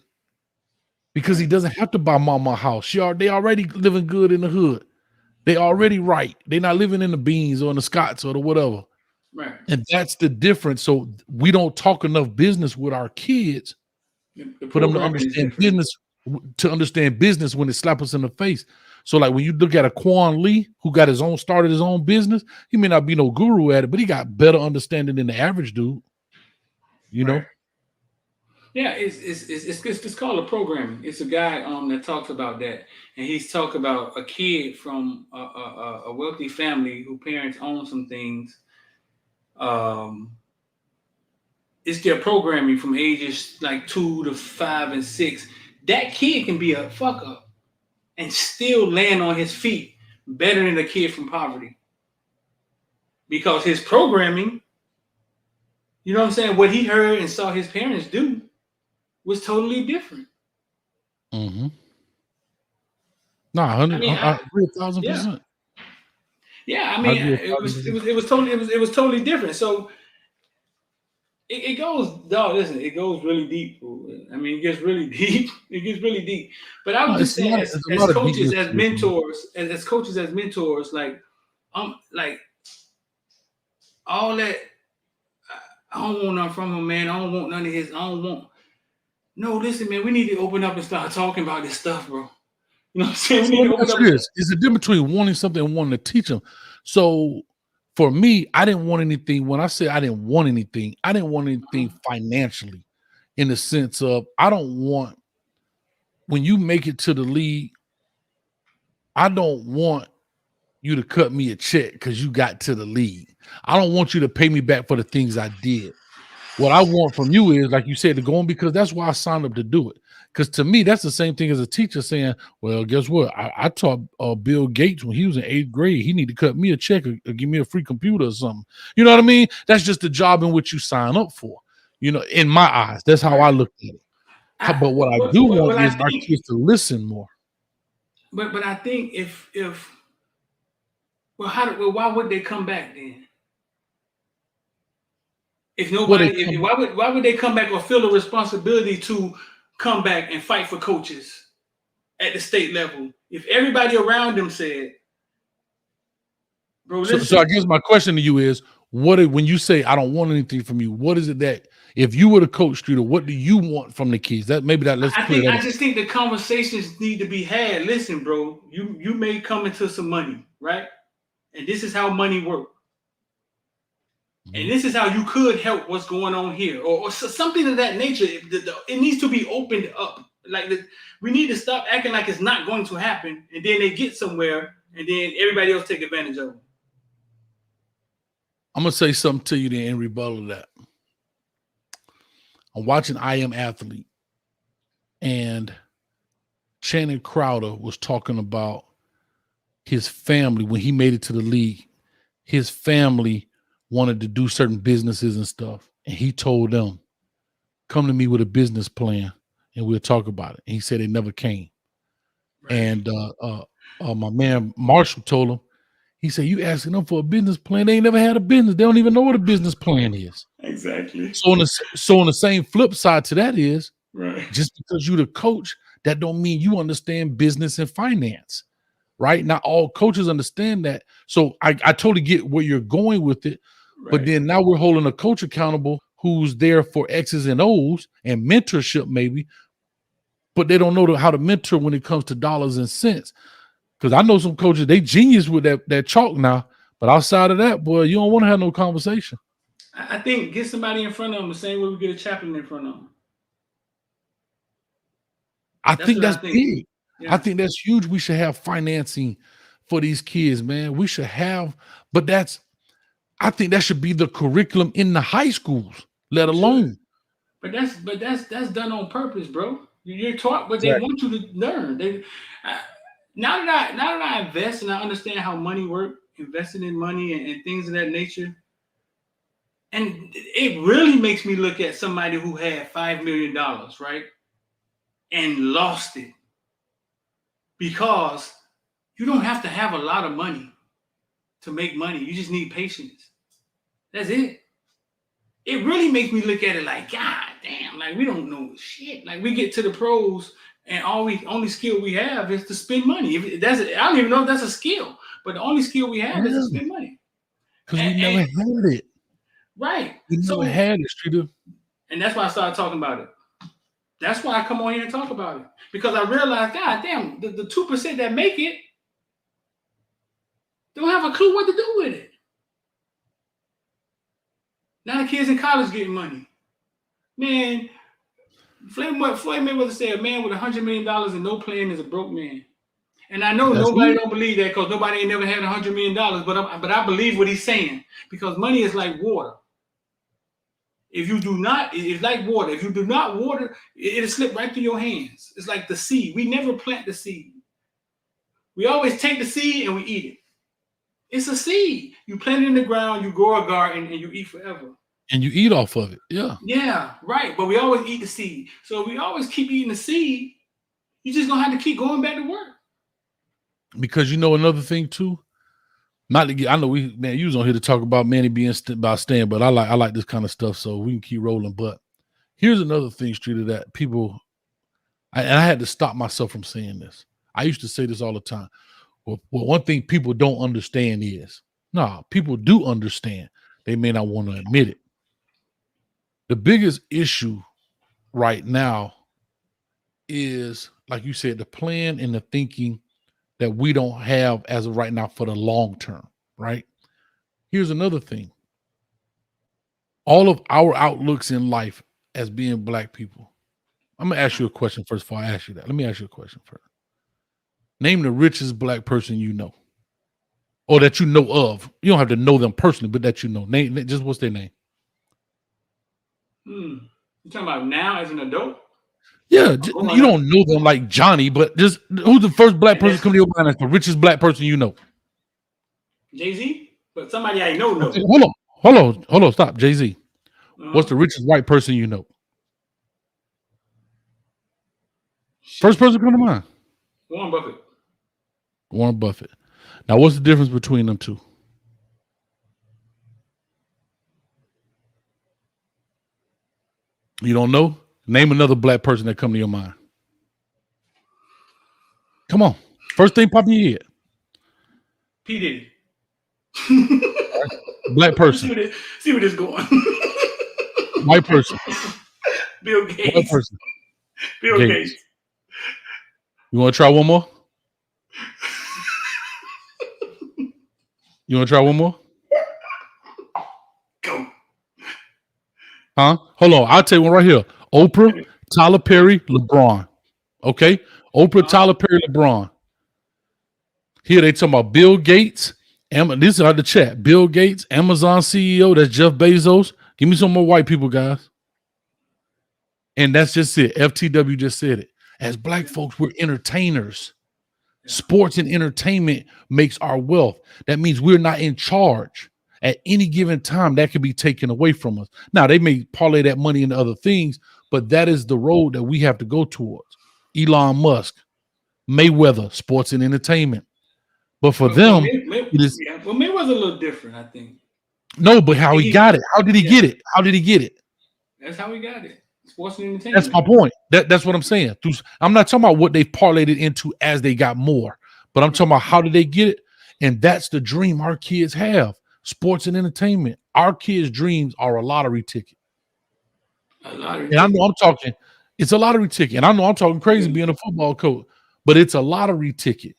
Because he doesn't have to buy mama a house. They already living good in the hood. They already right. They're not living in the Beans or in the Scotts or the whatever. Right. And that's the difference. So we don't talk enough business with our kids for them to understand business. to understand business when it slaps us in the face. So like when you look at a Quan Lee who got started his own business, he may not be no guru at it, but he got better understanding than the average dude. You know? Yeah, it's called a programming. It's a guy that talks about that, and he's talked about a kid from a wealthy family who parents own some things. It's their programming from ages like 2 to 5 and 6. That kid can be a fuck up and still land on his feet better than a kid from poverty. Because his programming, you know what I'm saying, what he heard and saw his parents do was totally different. Mm-hmm. No, I agree 1,000%. Yeah, I mean, it was totally different. So it goes, dog. Listen, it goes really deep. I mean, it gets really deep. It gets really deep. But I was just saying, as coaches, as mentors, as coaches, as mentors, like all that. I don't want nothing from him, man. I don't want none of his. I don't want. No, listen, man. We need to open up and start talking about this stuff, bro. You know what I'm saying? We need to open up. It's a difference between wanting something and wanting to teach them. So for me, I didn't want anything. When I said I didn't want anything financially, in the sense of I don't want, when you make it to the league, I don't want you to cut me a check because you got to the league. I don't want you to pay me back for the things I did. What I want from you is, like you said, to go on, because that's why I signed up to do it. Because to me, that's the same thing as a teacher saying, well, guess what? I taught Bill Gates when he was in 8th grade. He need to cut me a check or give me a free computer or something. You know what I mean? That's just the job in which you sign up for. You know, in my eyes, that's how I look at it. But what I do want is our kids to listen more. But I think if why would they come back then? If nobody, why would they come back or feel a responsibility to come back and fight for coaches at the state level? If everybody around them said, bro, listen. So I guess my question to you is, when you say I don't want anything from you, what is it that, if you were the coach, Streeter, what do you want from the kids? I just think the conversations need to be had. Listen, bro, you may come into some money, right? And this is how money works. And this is how you could help what's going on here, or something of that nature. It needs to be opened up. Like we need to stop acting like it's not going to happen, and then they get somewhere, and then everybody else take advantage of them. I'm gonna say something to you then in rebuttal to that. I'm watching I Am Athlete, and Channing Crowder was talking about his family when he made it to the league. His family wanted to do certain businesses and stuff. And he told them, come to me with a business plan and we'll talk about it. And he said they never came. Right. And my man Marshall told him, he said, you asking them for a business plan? They ain't never had a business. They don't even know what a business plan is. Exactly. So on the same flip side to that is, right, just because you're the coach, that don't mean you understand business and finance. Right? Not all coaches understand that. So I totally get where you're going with it. Right. But then now we're holding a coach accountable who's there for X's and O's and mentorship maybe, but they don't know how to mentor when it comes to dollars and cents. Because I know some coaches, they genius with that chalk now, but outside of that, boy, you don't want to have no conversation. I think get somebody in front of them the same way we get a chaplain in front of them. I think that's big. Yeah. I think that's huge. We should have financing for these kids, man. We should have, but I think that should be the curriculum in the high schools, let alone. But that's done on purpose, bro. You're taught what they want you to learn. Now that I invest and I understand how money works, investing in money and things of that nature, and it really makes me look at somebody who had $5 million, right, and lost it. Because you don't have to have a lot of money to make money. You just need patience. That's it. It really makes me look at it like, God damn, like we don't know shit. Like we get to the pros and only skill we have is to spend money. I don't even know if that's a skill, but the only skill we have is to spend money. Because we never had it. Right. We never had it, Streeter. And that's why I started talking about it. That's why I come on here and talk about it. Because I realize, God damn, the 2% that make it don't have a clue what to do with it. Now the kids in college getting money. Man, Floyd Mayweather said a man with $100 million and no plan is a broke man. And I know That's nobody it. don't believe that because nobody ain't never had $100 million, but I believe what he's saying because money is like water. If you do not, it's like water. If you do not water, it'll slip right through your hands. It's like the seed. We never plant the seed. We always take the seed and we eat it. It's a seed. You plant it in the ground, you grow a garden, and you eat forever. And you eat off of it. Yeah. Yeah, right. But we always eat the seed. So if we always keep eating the seed, you're just gonna have to keep going back to work. Because you know another thing too. Not to get, I know you was on here to talk about Manny being about staying, but I like this kind of stuff, so we can keep rolling. But here's another thing, Streeter, that people, and I had to stop myself from saying this. I used to say this all the time. Well, one thing people don't understand is, people do understand. They may not want to admit it. The biggest issue right now is, like you said, the plan and the thinking that we don't have as of right now for the long term, right? Here's another thing. All of our outlooks in life as being Black people. I'm going to ask you a question first before I ask you that. Let me ask you a question first. Name the richest Black person you know. Or that you know of. You don't have to know them personally, but that you know. Name, just what's their name? You talking about now as an adult? Yeah, you don't know them like Johnny, but just who's the first Black person come to your mind? That's the richest Black person you know. Jay-Z? But somebody I know. Hold on, stop. Jay-Z. What's the richest white person you know? First person come to mind. Warren Buffett. Warren Buffett. Now, what's the difference between them two? You don't know? Name another Black person that come to your mind. Come on. First thing pop in your head. P. Diddy. Black person. See where this is going. White person. Bill Gates. White person. Bill Gates. You want to try one more? You want to try one more? Go. Huh? Hold on. I'll tell you one right here. Oprah, Tyler Perry, LeBron. Okay? Oprah, Tyler Perry, LeBron. Here they talking about Bill Gates. This is out the chat. Bill Gates, Amazon CEO. That's Jeff Bezos. Give me some more white people, guys. And that's just it. FTW just said it. As Black folks, we're entertainers. Sports and entertainment makes our wealth. That means we're not in charge. At any given time, that could be taken away from us. Now, they may parlay that money into other things, but that is the road that we have to go towards. Elon Musk, Mayweather, sports and entertainment. But for them, it is. Yeah, well, Mayweather's a little different, I think. No, but how he got it? How did he get it? How did he get it? That's how he got it. Sports and entertainment. That's my point. That's what I'm saying. I'm not talking about what they parlayed it into as they got more, but I'm talking about how did they get it? And that's the dream our kids have. Sports and entertainment. Our kids' dreams are a lottery ticket. And I know I'm talking, it's a lottery ticket. And I know I'm talking crazy being a football coach, but it's a lottery ticket.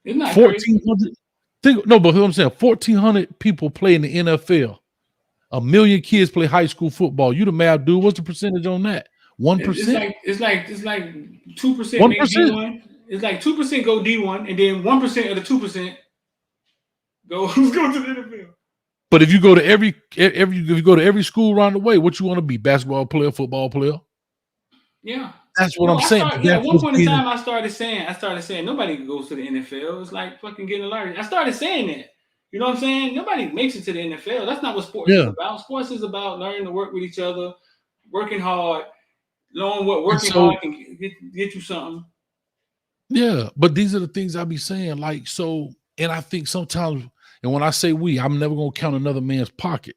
Isn't that 1,400. But what I'm saying, 1,400 people play in the NFL. 1 million kids play high school football. You the math dude. What's the percentage on that? 1%. It's like 2% make D1. It's like 2% go D1, and then 1% of the 2% go to the NFL. But if you go to every school around the way, what you want to be? Basketball player, football player? Yeah. That's what I'm saying. At one point in time, I started saying nobody goes to the NFL. It's like fucking getting a lottery. I started saying that. You know what I'm saying? Nobody makes it to the NFL. That's not what sports is about. Sports is about learning to work with each other, working hard, knowing what working hard can get you something. Yeah, but these are the things I be saying. Like, so, and I think sometimes, and when I say we, I'm never going to count another man's pocket.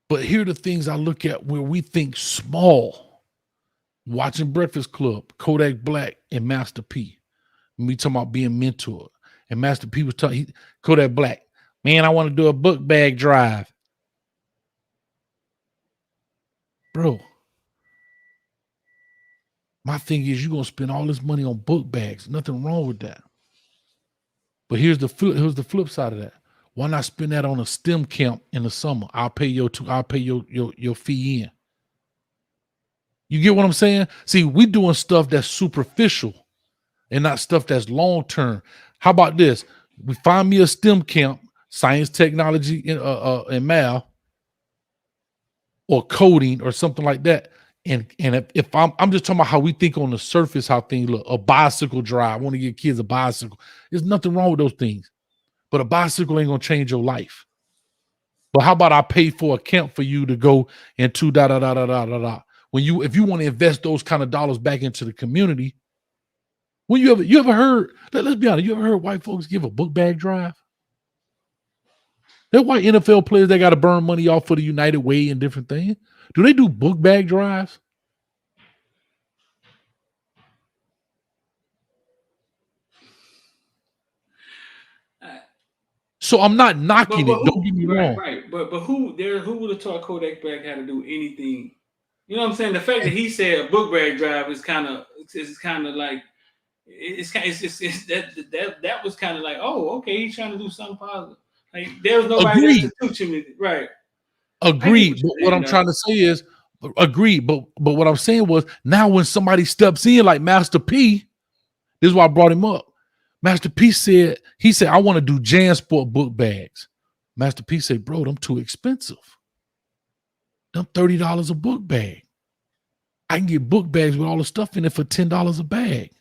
But here are the things I look at where we think small. Watching Breakfast Club, Kodak Black, and Master P. We talking about being mentored. And Master P was talking, Kodak Black, man, I want to do a book bag drive. Bro, My thing is, you're gonna spend all this money on book bags. Nothing wrong with that. But here's the flip side of that. Why not spend that on a STEM camp in the summer? I'll pay your fee in. You get what I'm saying? See, we doing stuff that's superficial and not stuff that's long term. How about this? We find me a STEM camp, science, technology, and math, or coding, or something like that. And if I'm just talking about how we think on the surface, how things look. A bicycle drive. I want to give kids a bicycle. There's nothing wrong with those things, but a bicycle ain't gonna change your life. But how about I pay for a camp for you to go into da da da da da da da. If you want to invest those kind of dollars back into the community, when you ever heard? Let's be honest. You ever heard white folks give a book bag drive? They're white NFL players that got to burn money off for the United Way and different things. Do they do book bag drives? So I'm not knocking it. Don't get me wrong. Right. But who would have taught Kodak Black how to do anything? You know what I'm saying? The fact that he said a book bag drive is kind of like that was kind of like, oh, okay, he's trying to do something positive. Like there was nobody else to teach him it. Right. Agreed. But what I'm trying to say is, agreed. But what I'm saying was, now when somebody steps in like Master P, this is why I brought him up. Master P said, I want to do JanSport book bags. Master P said, bro, them too expensive. Them $30 a book bag. I can get book bags with all the stuff in it for $10 a bag.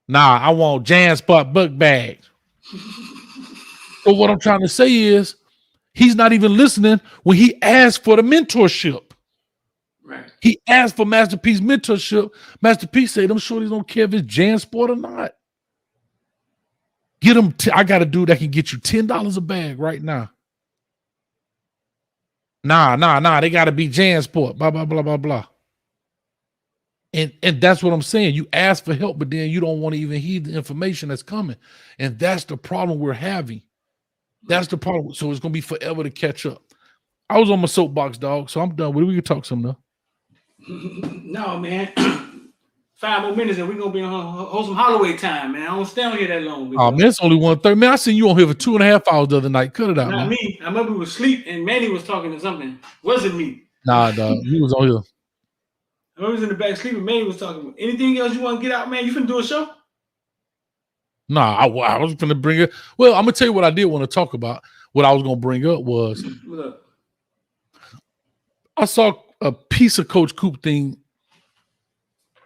Nah, I want JanSport book bags. But what I'm trying to say is, he's not even listening when he asked for the mentorship. Right. He asked for Master P's mentorship. Master P said, I'm sure they don't care if it's JanSport or not. Get them. I got a dude that can get you $10 a bag right now. Nah. They got to be JanSport. Blah, blah, blah, blah, blah. And that's what I'm saying. You ask for help, but then you don't want to even heed the information that's coming. And that's the problem we're having. That's the problem. So it's going to be forever to catch up. I was on my soapbox, dog, so I'm done. We can talk some now. No, man. 5 more minutes and we're going to be on some Holloway time, man. I don't stay on here that long. Oh, man, it's only 1:30. Man, I seen you on here for 2.5 hours the other night. Cut it out, Not man. me. I remember we was asleep and Manny was talking to something. Wasn't me. Nah, dog. You was on here. I was in the back sleeping. Manny was talking. Anything else you want to get out, man? You finna do a show? Nah, I was going to bring it. Well, I'm going to tell you what I did want to talk about. What I was going to bring up was I saw a piece of Coach Coop thing.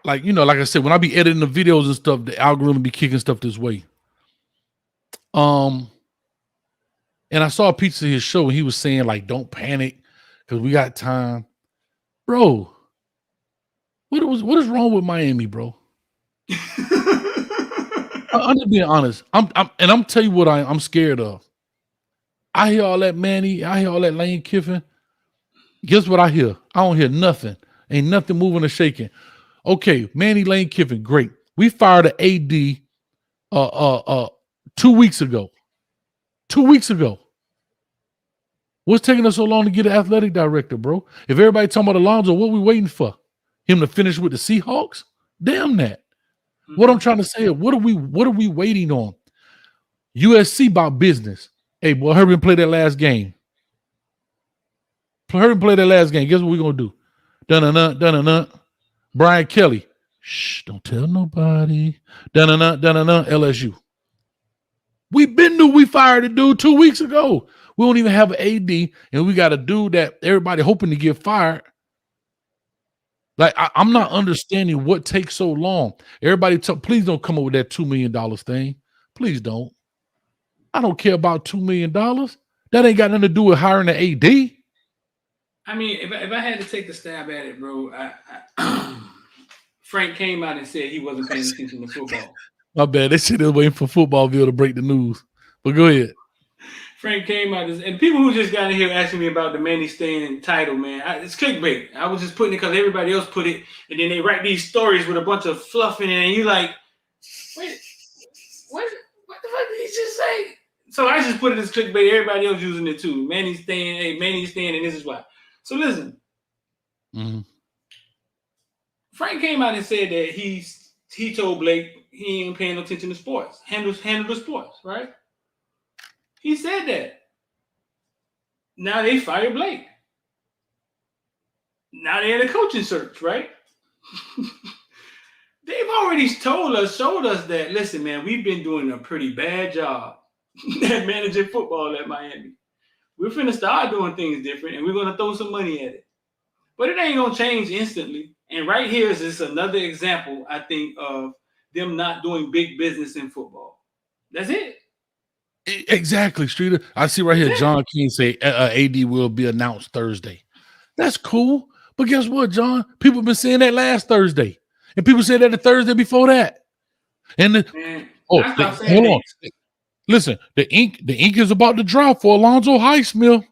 Like, like I said, when I be editing the videos and stuff, the algorithm be kicking stuff this way. And I saw a piece of his show and he was saying, like, don't panic because we got time. Bro, what is wrong with Miami, bro? I'm just being honest. I'm telling you what I'm scared of. I hear all that Manny, I hear all that Lane Kiffin. Guess what I hear? I don't hear nothing. Ain't nothing moving or shaking. Okay, Manny, Lane Kiffin, great. We fired an AD 2 weeks ago. 2 weeks ago. What's taking us so long to get an athletic director, bro? If everybody talking about Alonzo, what we waiting for? Him to finish with the Seahawks? Damn that. What I'm trying to say is, what are we waiting on? USC about business. Hey, boy, hurry and play that last game. Hurry and play that last game. Guess what we're gonna do? Dun-dun-dun. Brian Kelly. Shh, don't tell nobody. Dun-dun-dun. LSU. We fired a dude 2 weeks ago. We don't even have an AD, and we got a dude that everybody hoping to get fired. Like, I'm not understanding what takes so long. Everybody, please don't come up with that $2 million thing. Please don't. I don't care about $2 million. That ain't got nothing to do with hiring an AD. I mean, if I had to take the stab at it, bro, Frank came out and said he wasn't paying attention to football. My bad. They shit is waiting for Footballville to break the news. But go ahead. Frank came out, and people who just got in here asking me about the Manny Stan title, man, it's clickbait. I was just putting it because everybody else put it, and then they write these stories with a bunch of fluff in it, and you like, wait, what the fuck did he just say? So I just put it as clickbait. Everybody else using it too. Manny Stan, and this is why. So listen. Mm-hmm. Frank came out and said that he told Blake he ain't paying no attention to sports, handle the sports, right? He said that. Now they fired Blake. Now they're in a coaching search, right? They've already showed us that, listen, man, we've been doing a pretty bad job at managing football at Miami. We're finna start doing things different, and we're gonna throw some money at it. But it ain't gonna change instantly. And right here is just another example, I think, of them not doing big business in football. That's it. Exactly, Streeter. I see right here, John King say AD will be announced Thursday. That's cool. But guess what, John? People have been saying that last Thursday. And people said that the Thursday before that. And hold on. Listen, the ink is about to drop for Alonzo Highsmith.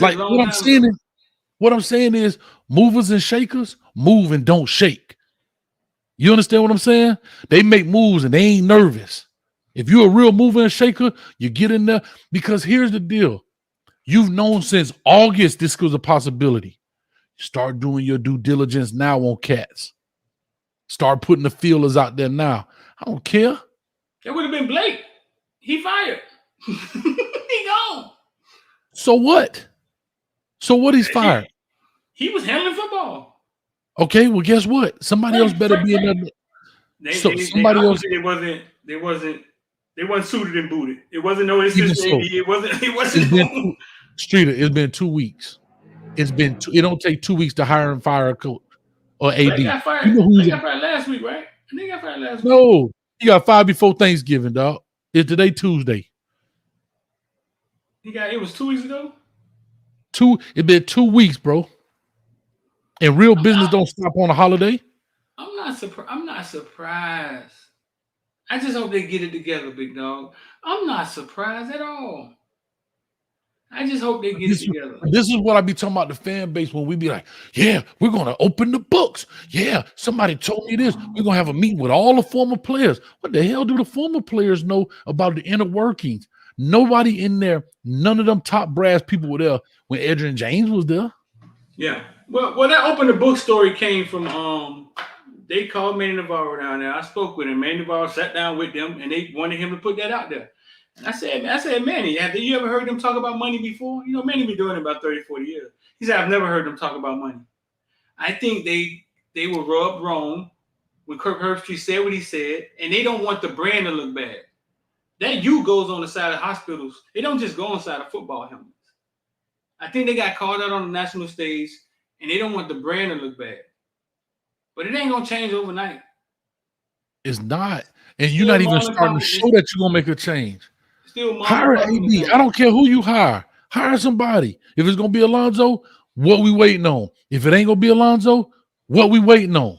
Like what I'm saying is movers and shakers move and don't shake. You understand what I'm saying? They make moves and they ain't nervous. If you're a real mover and shaker, you get in there, because here's the deal. You've known since August this was a possibility. Start doing your due diligence now on cats. Start putting the feelers out there now. I don't care. That would have been Blake. He fired. He gone. So what? He's fired. He was handling football. Okay, well, guess what? Somebody else better be in there. Somebody else. They wasn't suited and booted. It wasn't no assistant. It wasn't. Streeter, it's been 2 weeks. It don't take 2 weeks to hire and fire a coach or AD. They got fired. They got fired last week, right? They got fired last week. No, he got fired before Thanksgiving, dog. It's today Tuesday. It was 2 weeks ago. It's been 2 weeks, bro. And real business don't stop on a holiday. I'm not surprised. I just hope they get it together, big dog. I'm not surprised at all. I just hope they get it together. This is what I be talking about the fan base when we be like, yeah, we're going to open the books. Yeah, somebody told me this. We're going to have a meeting with all the former players. What the hell do the former players know about the inner workings? Nobody in there, none of them top brass people were there when Adrian James was there. Yeah. Well, that open the book story came from they called Manny Navarro down there. I spoke with him. Manny Navarro sat down with them, and they wanted him to put that out there. And I said, Manny, have you ever heard them talk about money before? You know, Manny been doing it about 30, 40 years. He said, I've never heard them talk about money. I think they were rubbed wrong when Kirk Herbstreit said what he said, and they don't want the brand to look bad. That U goes on the side of hospitals. They don't just go on the side of football helmets. I think they got called out on the national stage, and they don't want the brand to look bad. But it ain't going to change overnight. It's not. And you're not even starting to show that you're going to make a change. Hire an AD. I don't care who you hire. Hire somebody. If it's going to be Alonzo, what we waiting on? If it ain't going to be Alonzo, what we waiting on?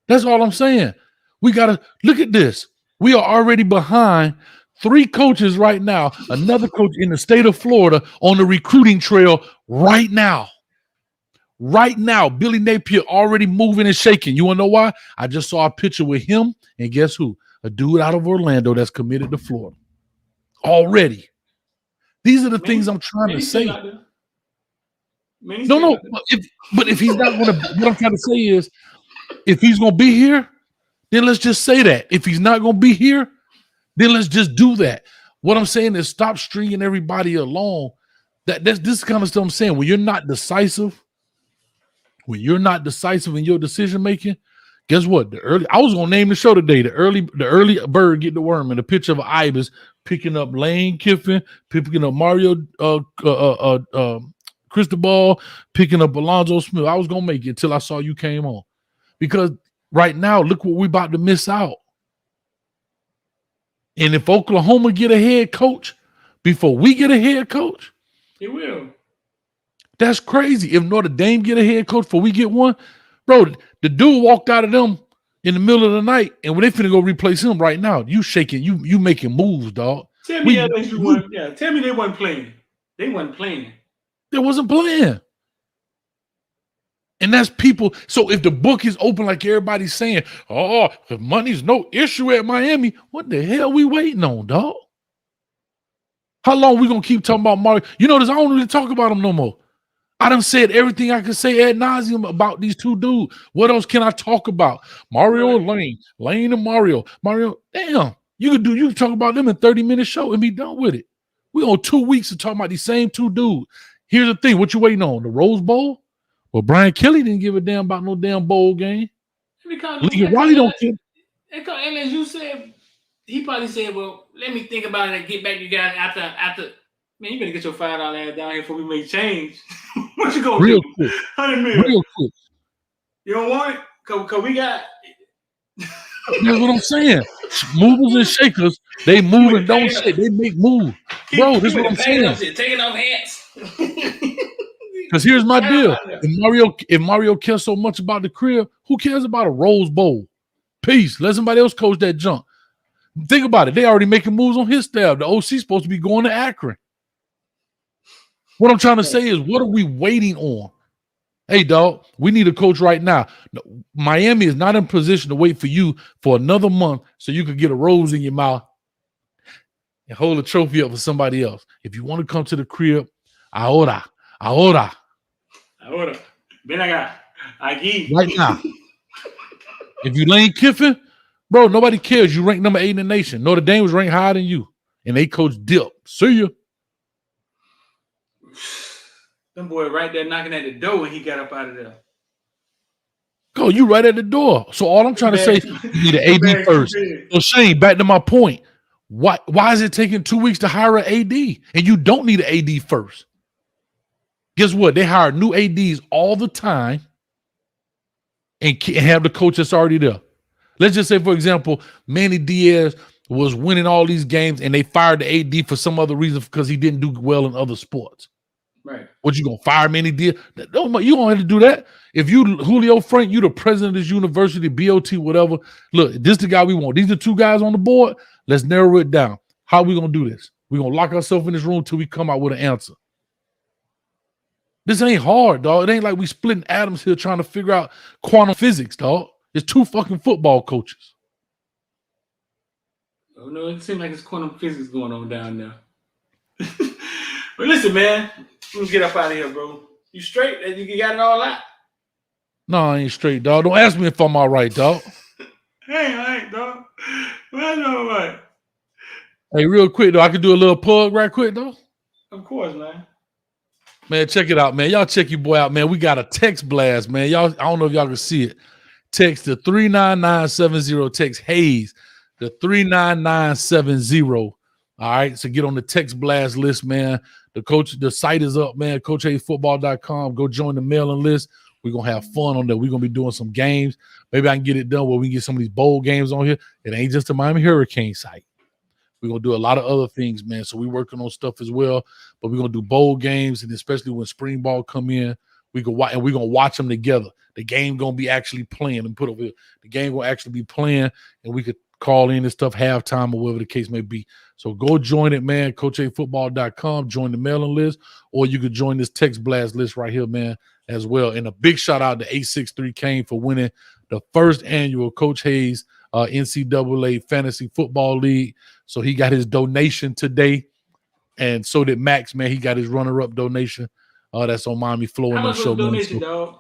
That's all I'm saying. We got to look at this. We are already behind 3 coaches right now. Another coach in the state of Florida on the recruiting trail right now. Right now, Billy Napier already moving and shaking. You want to know why? I just saw a picture with him, and guess who? A dude out of Orlando that's committed to Florida. Already. These are the things I'm trying to say. No. But if he's not going to, what I'm trying to say is, if he's going to be here, then let's just say that. If he's not going to be here, then let's just do that. What I'm saying is stop stringing everybody along. This kind of stuff I'm saying. When you're not decisive in your decision making, guess what? I was gonna name the show today. The early bird get the worm, and a picture of Ibis picking up Lane Kiffin, picking up Mario Cristobal, picking up Alonzo Smith. I was gonna make it until I saw you came on, because right now, look what we're about to miss out. And if Oklahoma get a head coach before we get a head coach, it will. That's crazy. If Notre Dame get a head coach before we get one, bro, the dude walked out of them in the middle of the night, and when they finna go replace him right now, you shaking, you making moves, dog. Tell me tell me they wasn't playing. They wasn't playing. They wasn't playing. And that's people. So if the book is open like everybody's saying, oh, the money's no issue at Miami, what the hell we waiting on, dog? How long we gonna keep talking about Mario? You notice I don't really talk about him no more. I done said everything I could say ad nauseum about these two dudes. What else can I talk about? Mario and Lane. Lane and Mario. Mario, damn. You can talk about them in 30-minute show and be done with it. We on 2 weeks to talk about these same two dudes. Here's the thing. What you waiting on? The Rose Bowl? Well, Brian Kelly didn't give a damn about no damn bowl game. Lincoln Riley don't care. And as you said, he probably said, well, let me think about it and get back to you guys after. Man, you better get your $5 ass down here before we make change. What you gonna Real do? quick. 100 million. Real quick. You don't want it? Cause we got. That's what I'm sayaying. Movers and shakers, they move and don't shake. They make move. Bro, this is what I'm saying. Taking off hats. Because here's my deal. If Mario cares so much about the crib, who cares about a Rose Bowl? Peace. Let somebody else coach that junk. Think about it. They already making moves on his staff. The OC supposed to be going to Akron. What I'm trying to say is, what are we waiting on? Hey, dog, we need a coach right now. Miami is not in position to wait for you for another month so you could get a rose in your mouth and hold a trophy up for somebody else. If you want to come to the crib, ahora. Ven acá. Aquí. Right now. If you Lane Kiffin, bro, nobody cares. You rank number 8 in the nation. Notre Dame was ranked higher than you. And they coach Dip. See ya. Them boy right there knocking at the door when he got up out of there. Go, you right at the door. So all I'm trying to say is you need an AD first. So Shane, back to my point. Why is it taking 2 weeks to hire an AD? And you don't need an AD first. Guess what? They hire new ADs all the time and have the coach that's already there. Let's just say, for example, Manny Diaz was winning all these games and they fired the AD for some other reason because he didn't do well in other sports. Right. What, you gonna fire Manny Diaz? You don't have to do that. If you Julio Frank, you the president of this university, BOT, whatever. Look, this is the guy we want. These are 2 guys on the board. Let's narrow it down. How are we gonna do this? We're gonna lock ourselves in this room till we come out with an answer. This ain't hard, dog. It ain't like we splitting atoms here trying to figure out quantum physics, dog. It's 2 fucking football coaches. Oh no, it seems like it's quantum physics going on down there. But listen, man, let's get up out of here, bro. You straight? You got it all out? No, I ain't straight, dog. Don't ask me if I'm all right, dog. Hey, I ain't, dog. That's all right. Hey, real quick, though, I can do a little plug right quick, though. Of course, man. Man, check it out, man. Y'all check your boy out, man. We got a text blast, man. Y'all, I don't know if y'all can see it. Text the 39970. Text Hayes, the 39970. All right. So get on the text blast list, man. The site is up, man. CoachHayesFootball.com. Go join the mailing list. We're gonna have fun on there. We're gonna be doing some games. Maybe I can get it done where we can get some of these bowl games on here. It ain't just the Miami Hurricane site. We're going to do a lot of other things, man. So we're working on stuff as well. But we're going to do bowl games, and especially when spring ball come in, we're going to watch them together. The game going to be actually playing. And put over here, the game will actually be playing, and we could call in and stuff halftime or whatever the case may be. So go join it, man. CoachAFootball.com. Join the mailing list, or you could join this text blast list right here, man, as well. And a big shout out to 863 Kane for winning the first annual Coach Hayes NCAA Fantasy Football League. So he got his donation today, and so did Max, man. He got his runner-up donation. That's on Miami Flow. How much was the donation, dog?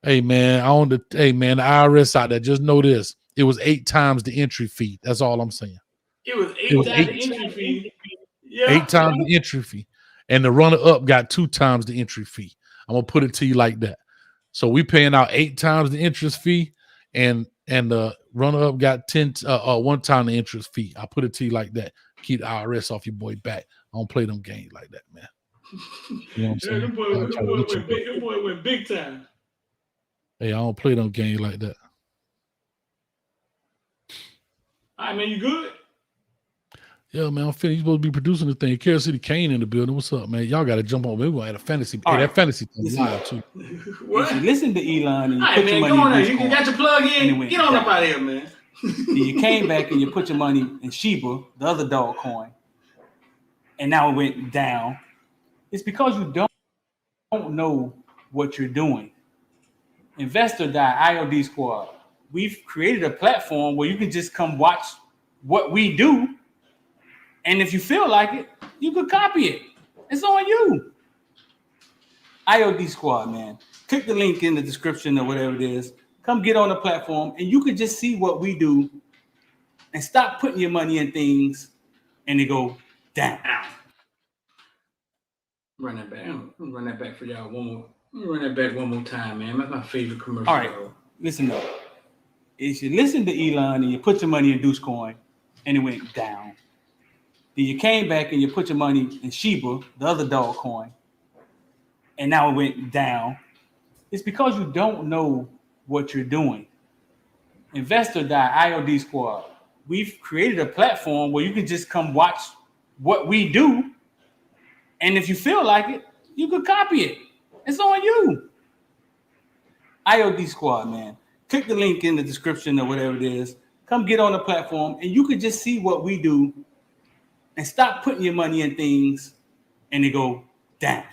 Hey, man, the IRS out there, just know this. It was 8 times the entry fee. That's all I'm saying. It was 8 times the entry fee. Yeah. 8 times the entry fee. And the runner-up got 2 times the entry fee. I'm going to put it to you like that. So we paying out 8 times the interest fee, and the runner-up got 1 time the interest fee. I put it to you like that. Keep the IRS off your boy back. I don't play them games like that, man. You know what I'm saying? Them boy went big time. Hey, I don't play them games like that. All right, man, you good? Yeah, man, I'm feeling you supposed to be producing the thing. Kansas City Kane in the building. What's up, man? Y'all got to jump on. We're going to add a fantasy. Hey, that fantasy thing live, too. What? If you listen to Elon and you All put right, your man, money go on in there. You got your plug in. Get on up out of here, man. You came back and you put your money in Shiba, the other dog coin, and now it went down. It's because you don't know what you're doing. Investor.IOD Squad. We've created a platform where you can just come watch what we do, and if you feel like it, you could copy it. It's on you. IOD Squad, man. Click the link in the description or whatever it is. Come get on the platform, and you can just see what we do and stop putting your money in things and they go down. Run that back. I'm gonna run that back for y'all one more. Let me run that back one more time, man. That's my favorite commercial. All right, listen though. If you listen to Elon and you put your money in Deuce Coin and it went down, then you came back and you put your money in Shiba, the other dog coin, and now it went down. It's because you don't know what you're doing. Investor Die, IOD Squad. We've created a platform where you can just come watch what we do. And if you feel like it, you could copy it. It's on you. IOD Squad, man. Click the link in the description or whatever it is. Come get on the platform and you can just see what we do and stop putting your money in things and they go down.